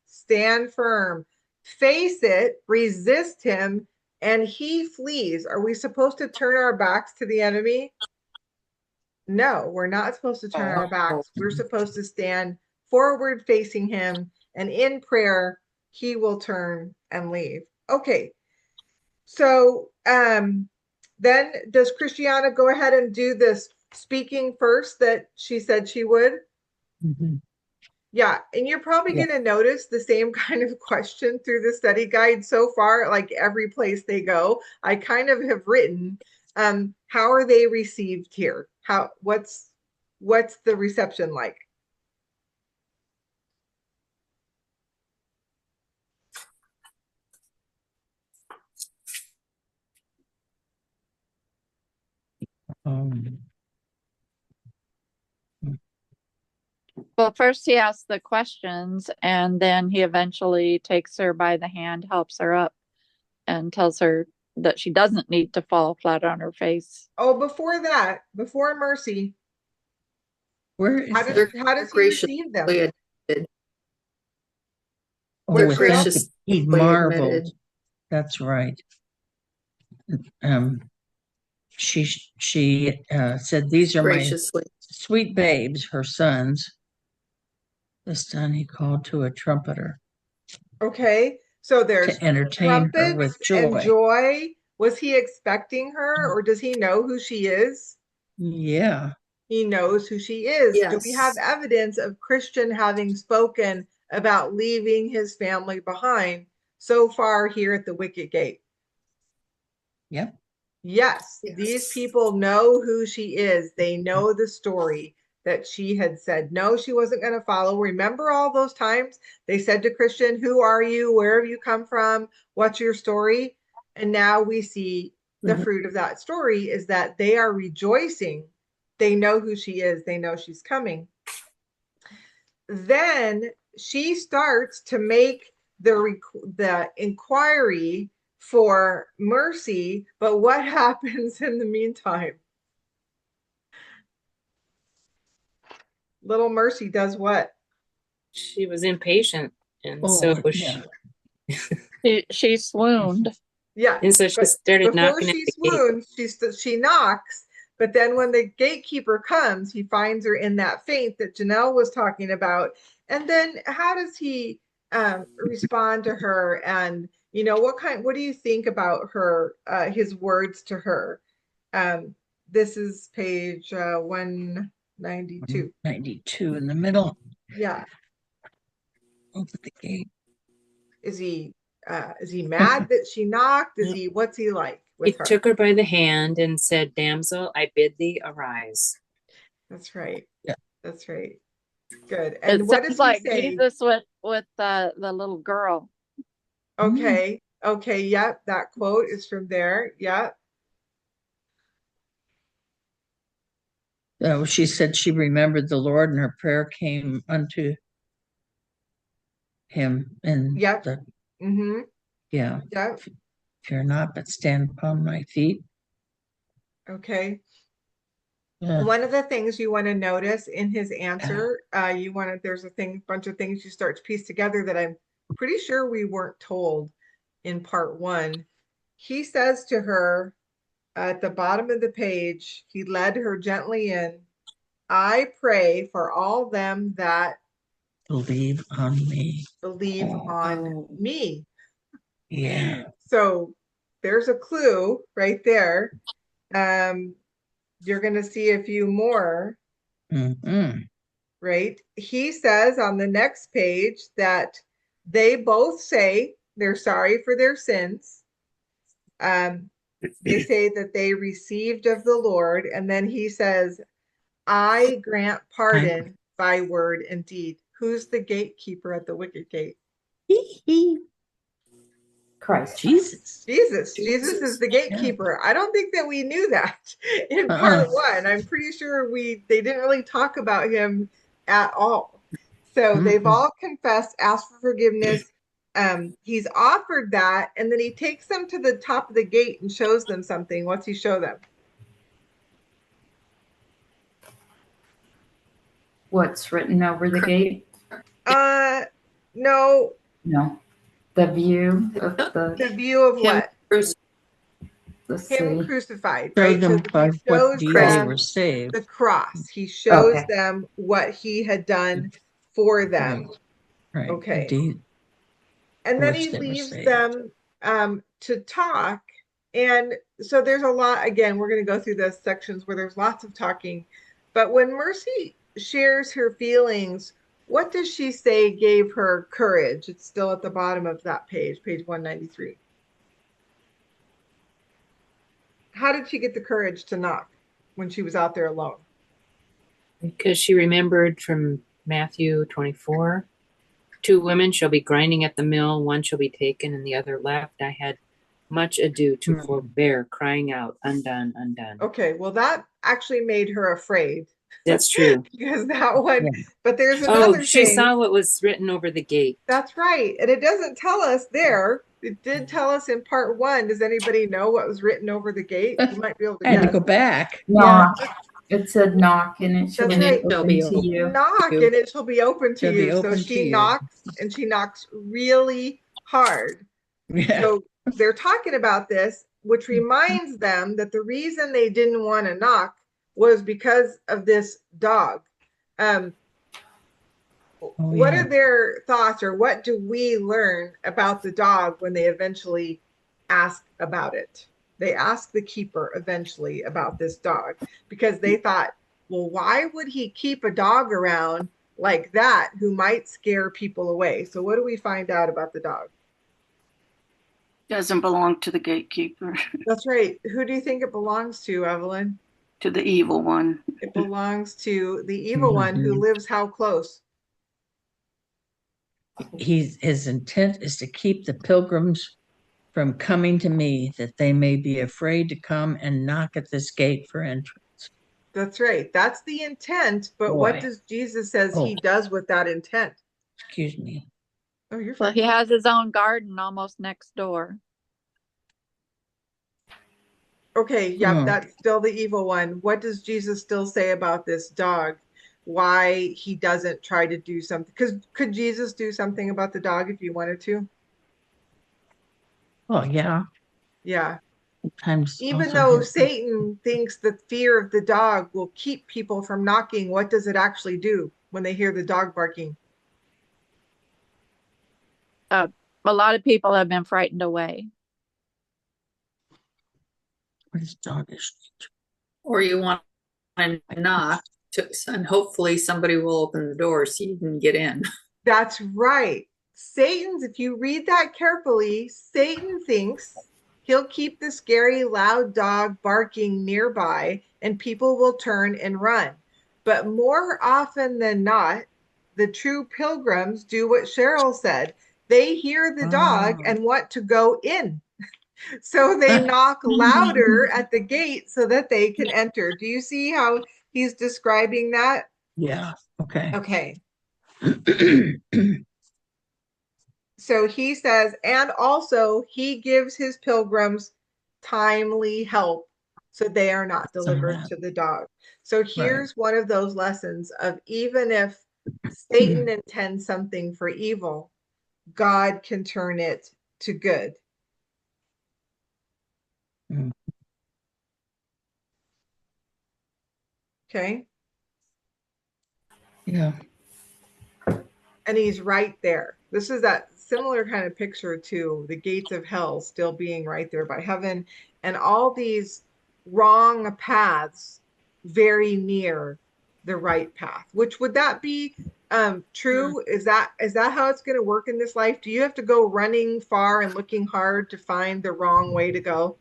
stand firm, face it, resist him, and he flees. Are we supposed to turn our backs to the enemy? No, we're not supposed to turn our backs. We're supposed to stand forward facing him, and in prayer, he will turn and leave. Okay. So then does Christiana go ahead and do this speaking first that she said she would? Mm-hmm. Yeah, and you're probably Yeah. going to notice the same kind of question through the study guide so far, like every place they go. I kind of have written, how are they received here? What's the reception like? Um, Well, first he asks the questions, and then he eventually takes her by the hand, helps her up, and tells her that she doesn't need to fall flat on her face. Oh, before that, before mercy, where is how it? does he receive them? Graciously admitted. Oh, They're with that, graciously he marveled. admitted. That's right. She said, "These are my Graciously. sweet babes, her sons." This time he called to a trumpeter Okay, so there's to entertain her trumpets with and joy. joy. Was he expecting her, or does he know who she is? Yeah. He knows who she is. Do we have Yes. evidence of Christian having spoken about leaving his family behind so far here at the wicket gate? Yep. Yes, these Yes. people know who she is. They know the story that she had said no, she wasn't going to follow. Remember all those times they said to Christian, "Who are you? Where have you come from? What's your story?" And now we see the Mhm. fruit of that story is that they are rejoicing. They know who she is, they know she's coming. Then she starts to make the inquiry for mercy, but what happens in the meantime? Little Mercy does what? She was impatient, and Oh, so yeah. She swooned. Yeah, she but started before knocking at she the gate. swoons, she knocks. But then when the gatekeeper comes, he finds her in that faint that Janelle was talking about. And then how does he respond to her? And what do you think about her? His words to her. This is page 192. 92 in the middle. Yeah, Over the gate. is he mad that she knocked? What's he like He with her? took her by the hand and said, "Damsel, I bid thee arise." That's right. Yeah. That's right. Good. It And what does sounds he like say? Jesus with the little girl. Okay. Okay. Yep. That quote is from there. Yep. She said she remembered the Lord, and her prayer came unto him. And Yep. Mm-hmm. yeah, Yep. fear not, but stand upon my feet. Okay. Yeah. One of the things you want to notice in his answer, there's bunch of things you start to piece together that I'm pretty sure we weren't told in part one. He says to her at the bottom of the page, he led her gently in. I pray for all them that Believe on me. believe on Oh. me. Yeah. So there's a clue right there. You're going to see a few more, Mm-hmm. right? He says on the next page that they both say they're sorry for their sins. They say that they received of the Lord. And then he says, I grant pardon by word and deed. Who's the gatekeeper at the wicket gate? Christ. Jesus. Jesus is the gatekeeper. I don't think that we knew that in part one. I'm pretty sure they didn't really talk about him at all. So they've all confessed, asked for forgiveness. He's offered that, and then he takes them to the top of the gate and shows them something. What's he show them? What's written over the gate? No, No. The view of the view of Him what? the Him city. crucified, Showed right? So them by he what shows deed they them were saved. the cross. He shows Okay. them what he had done for them. Right. Okay. Indeed. And For then which he they were leaves saved. them to talk. And so there's a lot, again, we're going to go through those sections where there's lots of talking. But when Mercy shares her feelings, what does she say gave her courage? It's still at the bottom of that page, page 193. How did she get the courage to knock when she was out there alone? Because she remembered from Matthew 24, 2 women shall be grinding at the mill, one shall be taken and the other left. I had much ado to forbear, crying out, undone, undone. Okay, well, that actually made her afraid. That's true. Because that one, Yeah. but there's another she thing. saw what was written over the gate. That's right. And it doesn't tell us there. It did tell us in part 1. Does anybody know what was written over the gate? You might be able to I had to guess. go back. Knock. It said knock, and it shall That's be right. open to you. Knock and it shall be open to Shall be you. So open to she you. knocks, and she knocks really hard. Yeah. So they're talking about this, which reminds them that the reason they didn't want to knock was because of this dog. What yeah. are their thoughts, or what do we learn about the dog when they eventually ask about it? They ask the keeper eventually about this dog because they thought, well, why would he keep a dog around like that who might scare people away? So what do we find out about the dog? Doesn't belong to the gatekeeper, That's right. Who do you think it belongs to, Evelyn? to the evil one. It belongs to the evil one who lives how close? His intent is to keep the pilgrims from coming to me, that they may be afraid to come and knock at this gate for entrance. That's right. That's the intent. But what Boy. does Jesus says he does with that intent? Excuse me. Oh, you're Well, fine. he has his own garden almost next door. Okay, yep, that's still the evil one. What does Jesus still say about this dog? Why he doesn't try to do something? Because could Jesus do something about the dog if he wanted to? Well, yeah. Yeah. Sometimes Even also though his- Satan thinks the fear of the dog will keep people from knocking, what does it actually do when they hear the dog barking? A lot of people have been frightened away. what is doggish? Or you want to knock and hopefully somebody will open the door so you can get in. That's right. Satan's, if you read that carefully, Satan thinks he'll keep the scary, loud dog barking nearby and people will turn and run. But more often than not, the true pilgrims do what Cheryl said. They hear the dog and want to go in. So they knock louder at the gate so that they can enter. Do you see how he's describing that? Yeah. Okay. Okay. So he says, and also he gives his pilgrims timely help so they are not delivered to the dog. So here's one of those lessons of even if Satan intends something for evil, God can turn it to good. Okay. Yeah. And he's right there. This is that similar kind of picture to the gates of hell still being right there by heaven, and all these wrong paths very near the right path. Which would that be true? Is that how it's going to work in this life? Do you have to go running far and looking hard to find the wrong way to go?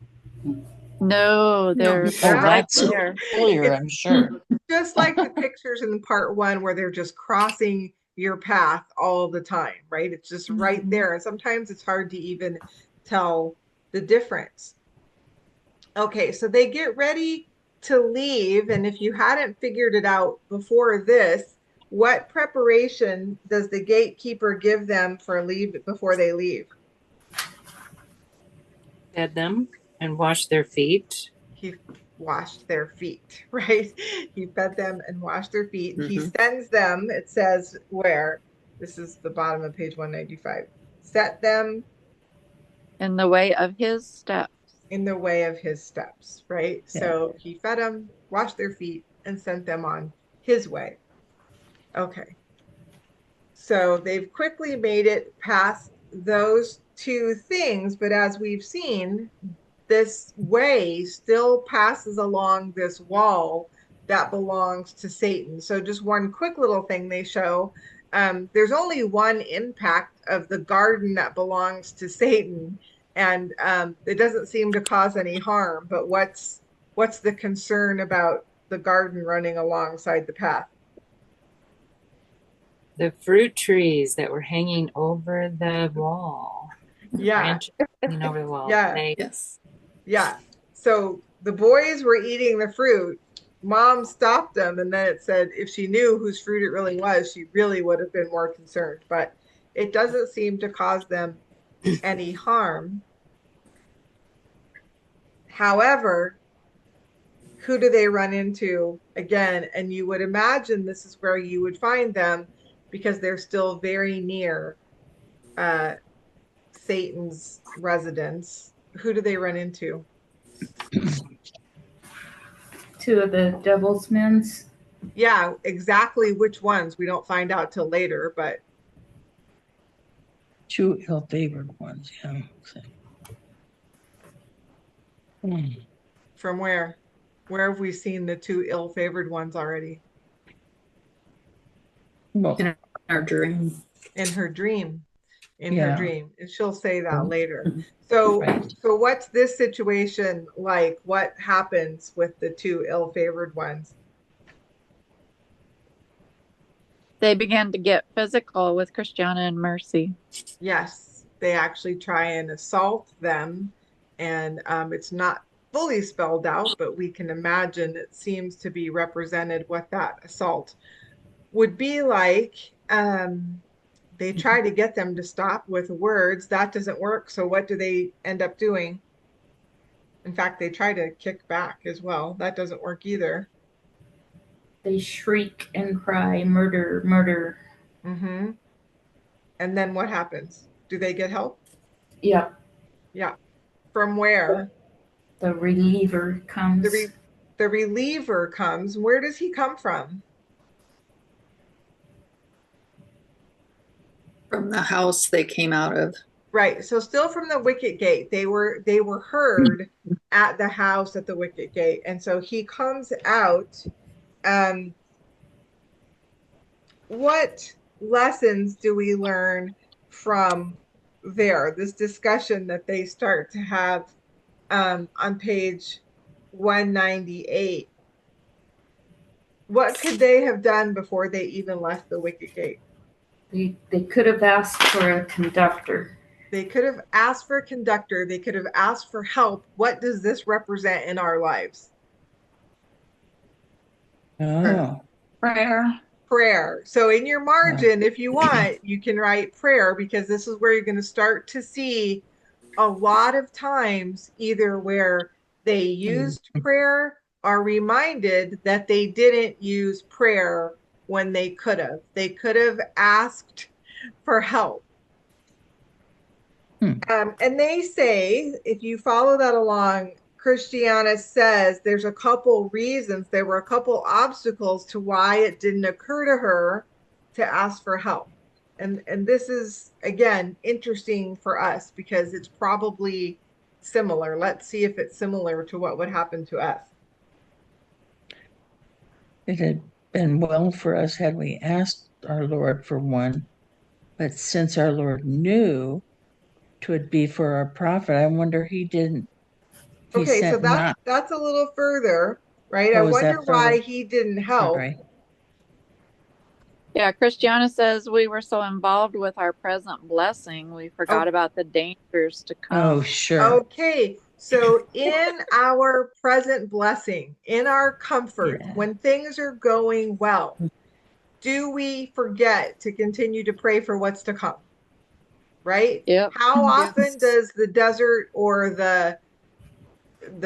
No, they're right there. Clear, I'm sure. Just like the pictures in part 1 where they're just crossing your path all the time, right? It's just right there. And sometimes it's hard to even tell the difference. Okay, so they get ready to leave. And if you hadn't figured it out before this, what preparation does the gatekeeper give them for leave before they leave? Fed them and washed their feet. He washed their feet, right? He fed them and washed their feet. He sends them, it says where? This is the bottom of page 195. Set them in the way of his steps. In the way of his steps, right? Yeah. So he fed them, washed their feet, and sent them on his way. Okay. So they've quickly made it past those two things, but as we've seen, this way still passes along this wall that belongs to Satan. So, just one quick little thing they show, there's only one impact of the garden that belongs to Satan, and it doesn't seem to cause any harm. But what's the concern about the garden running alongside the path? The fruit trees that were hanging over the wall, Yeah, branches hanging over the wall. yeah. Yes. Yeah. So the boys were eating the fruit. Mom stopped them, and then it said if she knew whose fruit it really was, she really would have been more concerned. But it doesn't seem to cause them any harm. However, who do they run into again? And you would imagine this is where you would find them because they're still very near uh, Satan's residence. Who do they run into? Two of the devil's men's. Yeah, exactly which ones we don't find out till later, but Two ill-favored ones, yeah. from where? Where have we seen the two ill-favored ones already? Well, In our dream. In her dream. In her yeah. dream. And she'll say that later. Mhm. So Right. so what's this situation like? What happens with the two ill-favored ones? They began to get physical with Christiana and Mercy. Yes, they actually try and assault them, and it's not fully spelled out, but we can imagine it seems to be represented what that assault would be like. They try to get them to stop with words. That doesn't work. So what do they end up doing? In fact, they try to kick back as well. That doesn't work either. They shriek and cry, murder, murder. Hmm. And then what happens? Do they get help? Yeah, Yeah. From where? the reliever The comes. the reliever comes. Where does he come from? From the house they came out of. Right. So still from the wicket gate. They were heard at the house at the wicket gate. And so he comes out. Um, what lessons do we learn from there? This discussion that they start to have on page 198. What could they have done before they even left the wicket gate? They could have asked for a conductor. They could have asked for a conductor. They could have asked for help. What does this represent in our lives? Oh, Prayer. Prayer. So in your margin, if you want, you can write prayer because this is where you're going to start to see a lot of times either where they used prayer or reminded that they didn't use prayer when they could have. They could have asked for help. And they say, if you follow that along, Christiana says there's a couple reasons, there were a couple obstacles to why it didn't occur to her to ask for help. And this is, again, interesting for us because it's probably similar. Let's see if it's similar to what would happen to us. it had been well for us had we asked our Lord for one, but since our Lord knew 'twould be for our profit, I wonder he didn't. He Okay, so sent not. that's a little further, right? I Oh, is wonder that further? why he didn't help. Sorry. Yeah, Christiana says we were so involved with our present blessing, we forgot about the dangers to Oh, come. sure. Okay, so in our present blessing, in our comfort, Yeah. when things are going well, do we forget to continue to pray for what's to come? Right? Yep. How often Yes. does the desert or the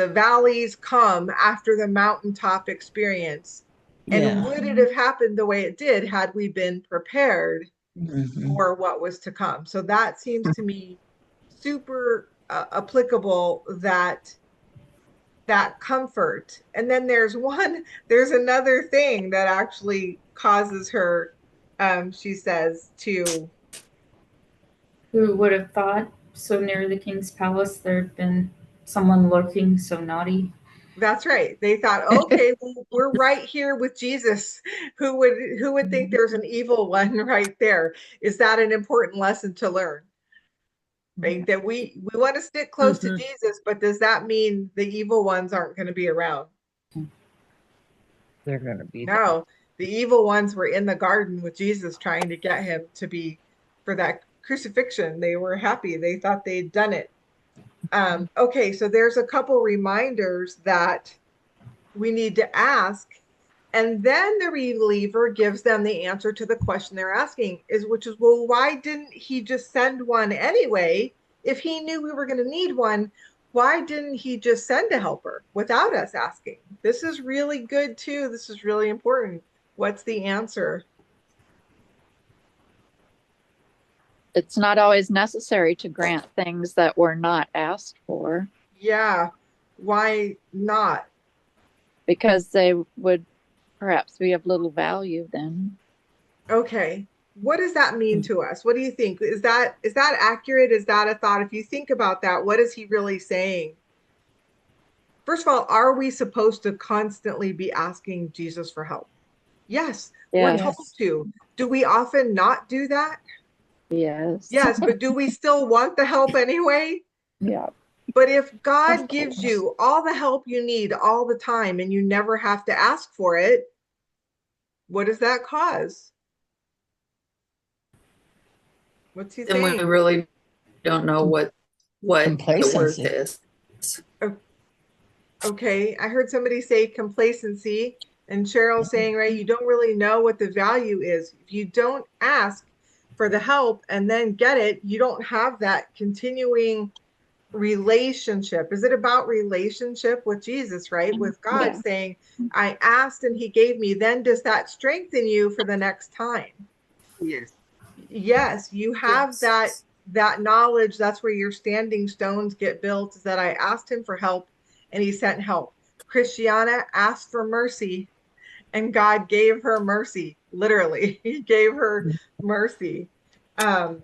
valleys come after the mountaintop experience? And Yeah. would it have happened the way it did had we been prepared Mhm. for what was to come? So that seems to me super applicable, that comfort. And then there's another thing that actually causes her she says to, Who would have thought so near the king's palace there'd been someone lurking so naughty? that's right. They thought, okay, well, we're right here with Jesus. Who would think there's an evil one right there? Is that an important lesson to learn? Right? That we want to stick close to Mhm. Jesus, but does that mean the evil ones aren't going to be around? They're going to be there. No, the evil ones were in the garden with Jesus trying to get him to be for that crucifixion. They were happy. They thought they'd done it. Okay, so there's a couple reminders that we need to ask. And then the reliever gives them the answer to the question they're asking, which is, well, why didn't he just send one anyway? If he knew we were going to need one, why didn't he just send a helper without us asking? This is really good too. This is really important. What's the answer? It's not always necessary to grant things that were not asked for Yeah, why not? because they would perhaps be of little value then. Okay. What does that mean to us? What do you think? Is that accurate? Is that a thought? If you think about that, what is he really saying? First of all, are we supposed to constantly be asking Jesus for help? Yes, we're Yes. told to. Do we often not do that? Yes. Yes, but do we still want the help anyway? Yeah. But if God gives you all the help you need all the time and you never have to ask for it, what does that cause? What's he Then we saying? really don't know what the worth Complacency. is. Okay, I heard somebody say complacency, and Cheryl saying, right, you don't really know what the value is. If you don't ask for the help and then get it, you don't have that continuing relationship. Is it about relationship with Jesus, right? With God Yeah. saying, I asked and he gave me, then does that strengthen you for the next time? Yes. Yes, you have that knowledge. That's where your standing stones get built, is that I asked him for help and he sent help. Christiana asked for mercy and God gave her mercy. Literally, he gave her mercy. Um,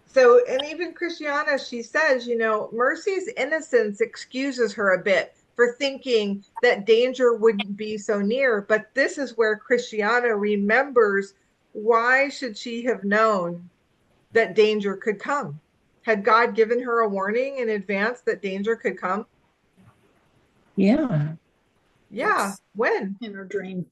so, and even Christiana, she says, Mercy's innocence excuses her a bit for thinking that danger wouldn't be so near. But this is where Christiana remembers, why should she have known that danger could come? Had God given her a warning in advance that danger could come? Yeah. Yeah. When? In her dream.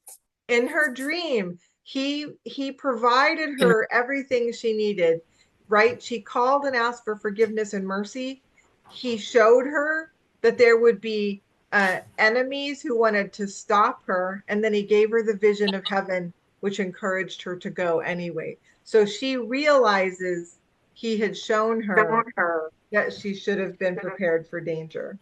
In her dream, he provided her everything she needed, right? She called and asked for forgiveness and mercy. He showed her that there would be enemies who wanted to stop her, and then he gave her the vision of heaven, which encouraged her to go anyway. So she realizes he had shown her that she should have been prepared for danger.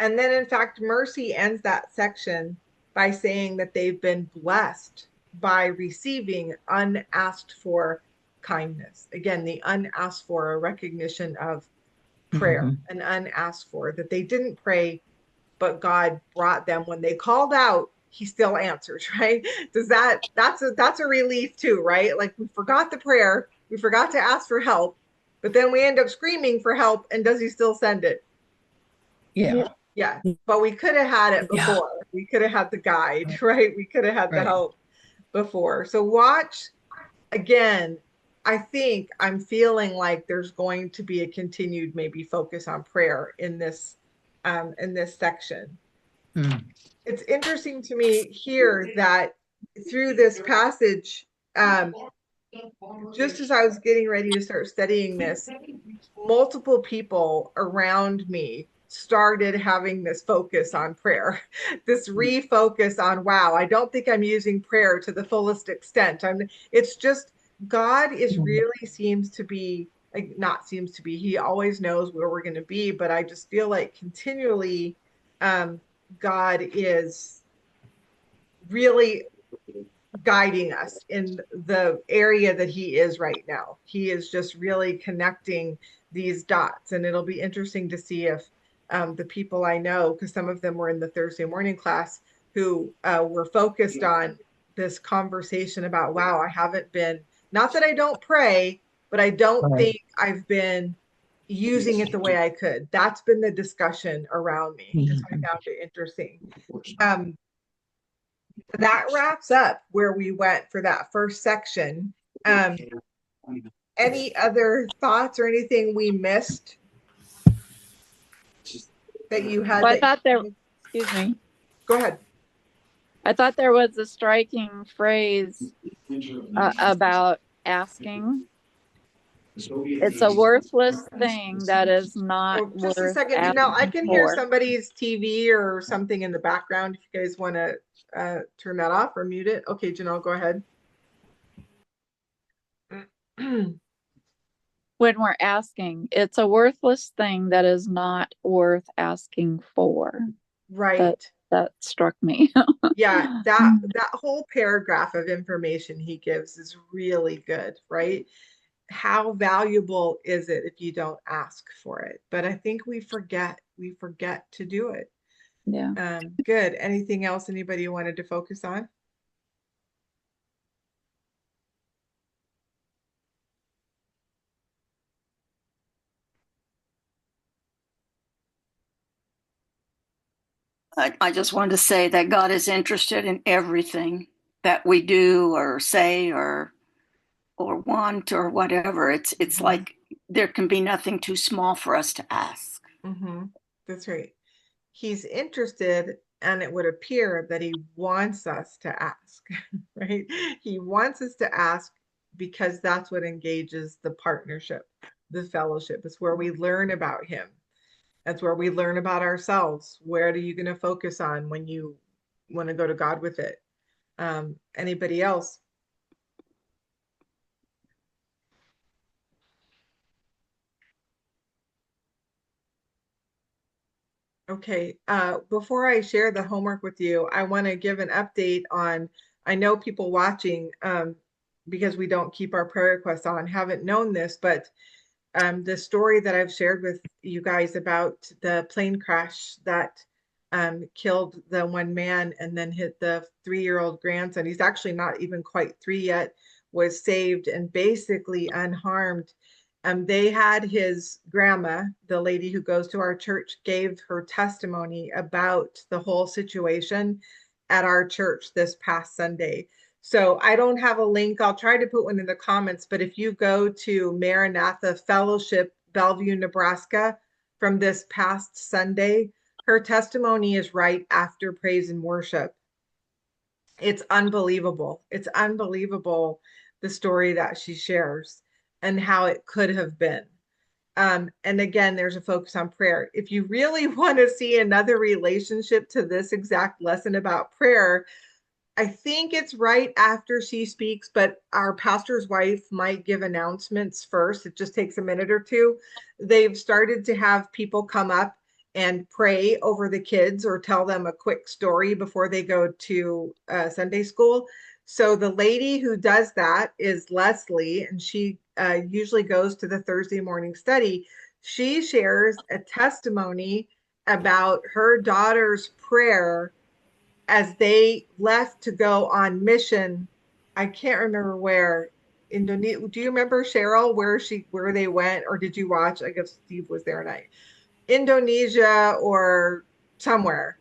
And then, in fact, Mercy ends that section by saying that they've been blessed by receiving unasked for kindness. Again, the unasked for, a recognition of prayer, Mm-hmm. an unasked for, that they didn't pray, but God brought them when they called out. He still answers, right? That's a relief too, right? Like, we forgot the prayer, we forgot to ask for help, but then we end up screaming for help, and does he still send it? Yeah. Yeah, but we could have had it Yeah. before. We could have had the guide, right? We could have had the Right. help before. So watch again. I think I'm feeling like there's going to be a continued maybe focus on prayer in this section. Mm. It's interesting to me here that through this passage, um, just as I was getting ready to start studying this, multiple people around me started having this focus on prayer, this refocus on, wow, I don't think I'm using prayer to the fullest extent. It's just, God is really seems to be, like, not seems to be, he always knows where we're going to be, but I just feel like continually, God is really guiding us in the area that he is right now. He is just really connecting these dots. And it'll be interesting to see if the people I know, because some of them were in the Thursday morning class, who were focused on this conversation about, wow, I haven't been, not that I don't pray, but I don't Right. think I've been using it the way I could. That's been the discussion around me. And so I found it interesting. That wraps up where we went for that first section. Any other thoughts or anything we missed that you had? Well, I thought there, excuse me, Go ahead. I thought there was a striking phrase about asking. It's a worthless thing that is not Oh, just a worth second, Janelle. I asking can hear for. somebody's TV or something in the background. If you guys want to turn that off or mute it. Okay, Janelle, go ahead. When we're asking, it's a worthless thing that is not worth asking for. Right. That struck me. Yeah, that whole paragraph of information he gives is really good, right? How valuable is it if you don't ask for it? But I think we forget to do it. Yeah. Good. Anything else anybody wanted to focus on? I just wanted to say that God is interested in everything that we do or say or want or whatever. It's like there can be nothing too small for us to ask. That's right. He's interested, and it would appear that he wants us to ask, right? He wants us to ask because that's what engages the partnership, the fellowship. It's where we learn about him. That's where we learn about ourselves. Where are you going to focus on when you want to go to God with it? Anybody else? Okay, before I share the homework with you, I want to give an update on, I know people watching, because we don't keep our prayer requests on, haven't known this, but the story that I've shared with you guys about the plane crash that killed the one man and then hit the 3-year-old grandson. He's actually not even quite 3 yet, was saved and basically unharmed. They had his grandma, the lady who goes to our church, gave her testimony about the whole situation at our church this past Sunday. So I don't have a link. I'll try to put one in the comments, but if you go to Maranatha Fellowship, Bellevue, Nebraska, from this past Sunday, her testimony is right after praise and worship. It's unbelievable. It's unbelievable, the story that she shares and how it could have been. And again, there's a focus on prayer. If you really want to see another relationship to this exact lesson about prayer, I think it's right after she speaks, but our pastor's wife might give announcements first. It just takes a minute or two. They've started to have people come up and pray over the kids or tell them a quick story before they go to Sunday school. So the lady who does that is Leslie, and she usually goes to the Thursday morning study. She shares a testimony about her daughter's prayer as they left to go on mission. I can't remember where. Indonesia. Do you remember, Cheryl, where they went, or did you watch? I guess Steve was there, and Indonesia or somewhere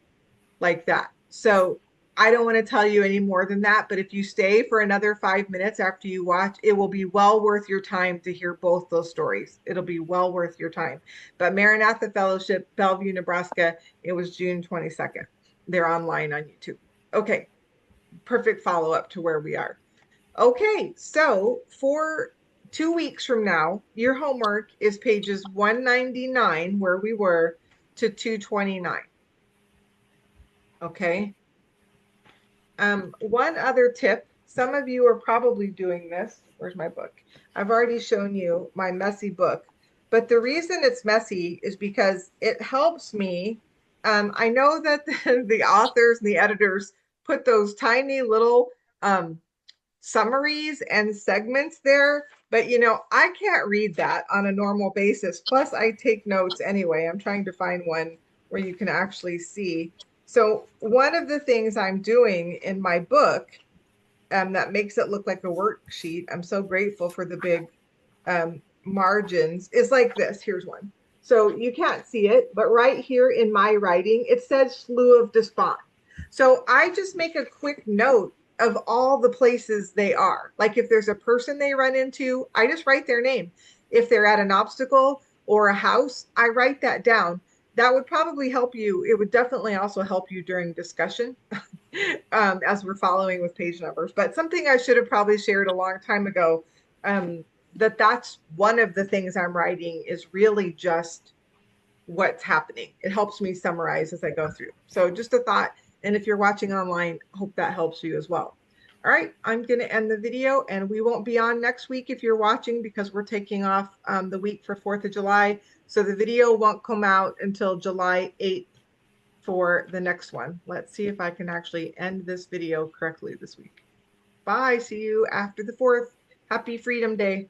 like that. So I don't want to tell you any more than that, but if you stay for another 5 minutes after you watch, it will be well worth your time to hear both those stories. It'll be well worth your time. But Maranatha Fellowship, Bellevue, Nebraska, it was June 22nd. They're online on YouTube. Okay, perfect follow-up to where we are. Okay, so for 2 weeks from now, your homework is pages 199, where we were, to 229. Okay. One other tip, some of you are probably doing this. Where's my book? I've already shown you my messy book, but the reason it's messy is because it helps me. I know that the authors and the editors put those tiny little summaries and segments there, but I can't read that on a normal basis. Plus, I take notes anyway. I'm trying to find one where you can actually see. So one of the things I'm doing in my book that makes it look like a worksheet. I'm so grateful for the big margins. Is like this. Here's one. So you can't see it, but right here in my writing, it says Slough of Despond. So I just make a quick note of all the places they are. Like if there's a person they run into, I just write their name. If they're at an obstacle or a house, I write that down. That would probably help you. It would definitely also help you during discussion as we're following with page numbers. But something I should have probably shared a long time ago, that's one of the things I'm writing is really just what's happening. It helps me summarize as I go through. So just a thought. And if you're watching online, hope that helps you as well. All right, I'm going to end the video, and we won't be on next week if you're watching because we're taking off the week for 4th of July. So the video won't come out until July 8th for the next one. Let's see if I can actually end this video correctly this week. Bye. See you after the 4th. Happy Freedom Day.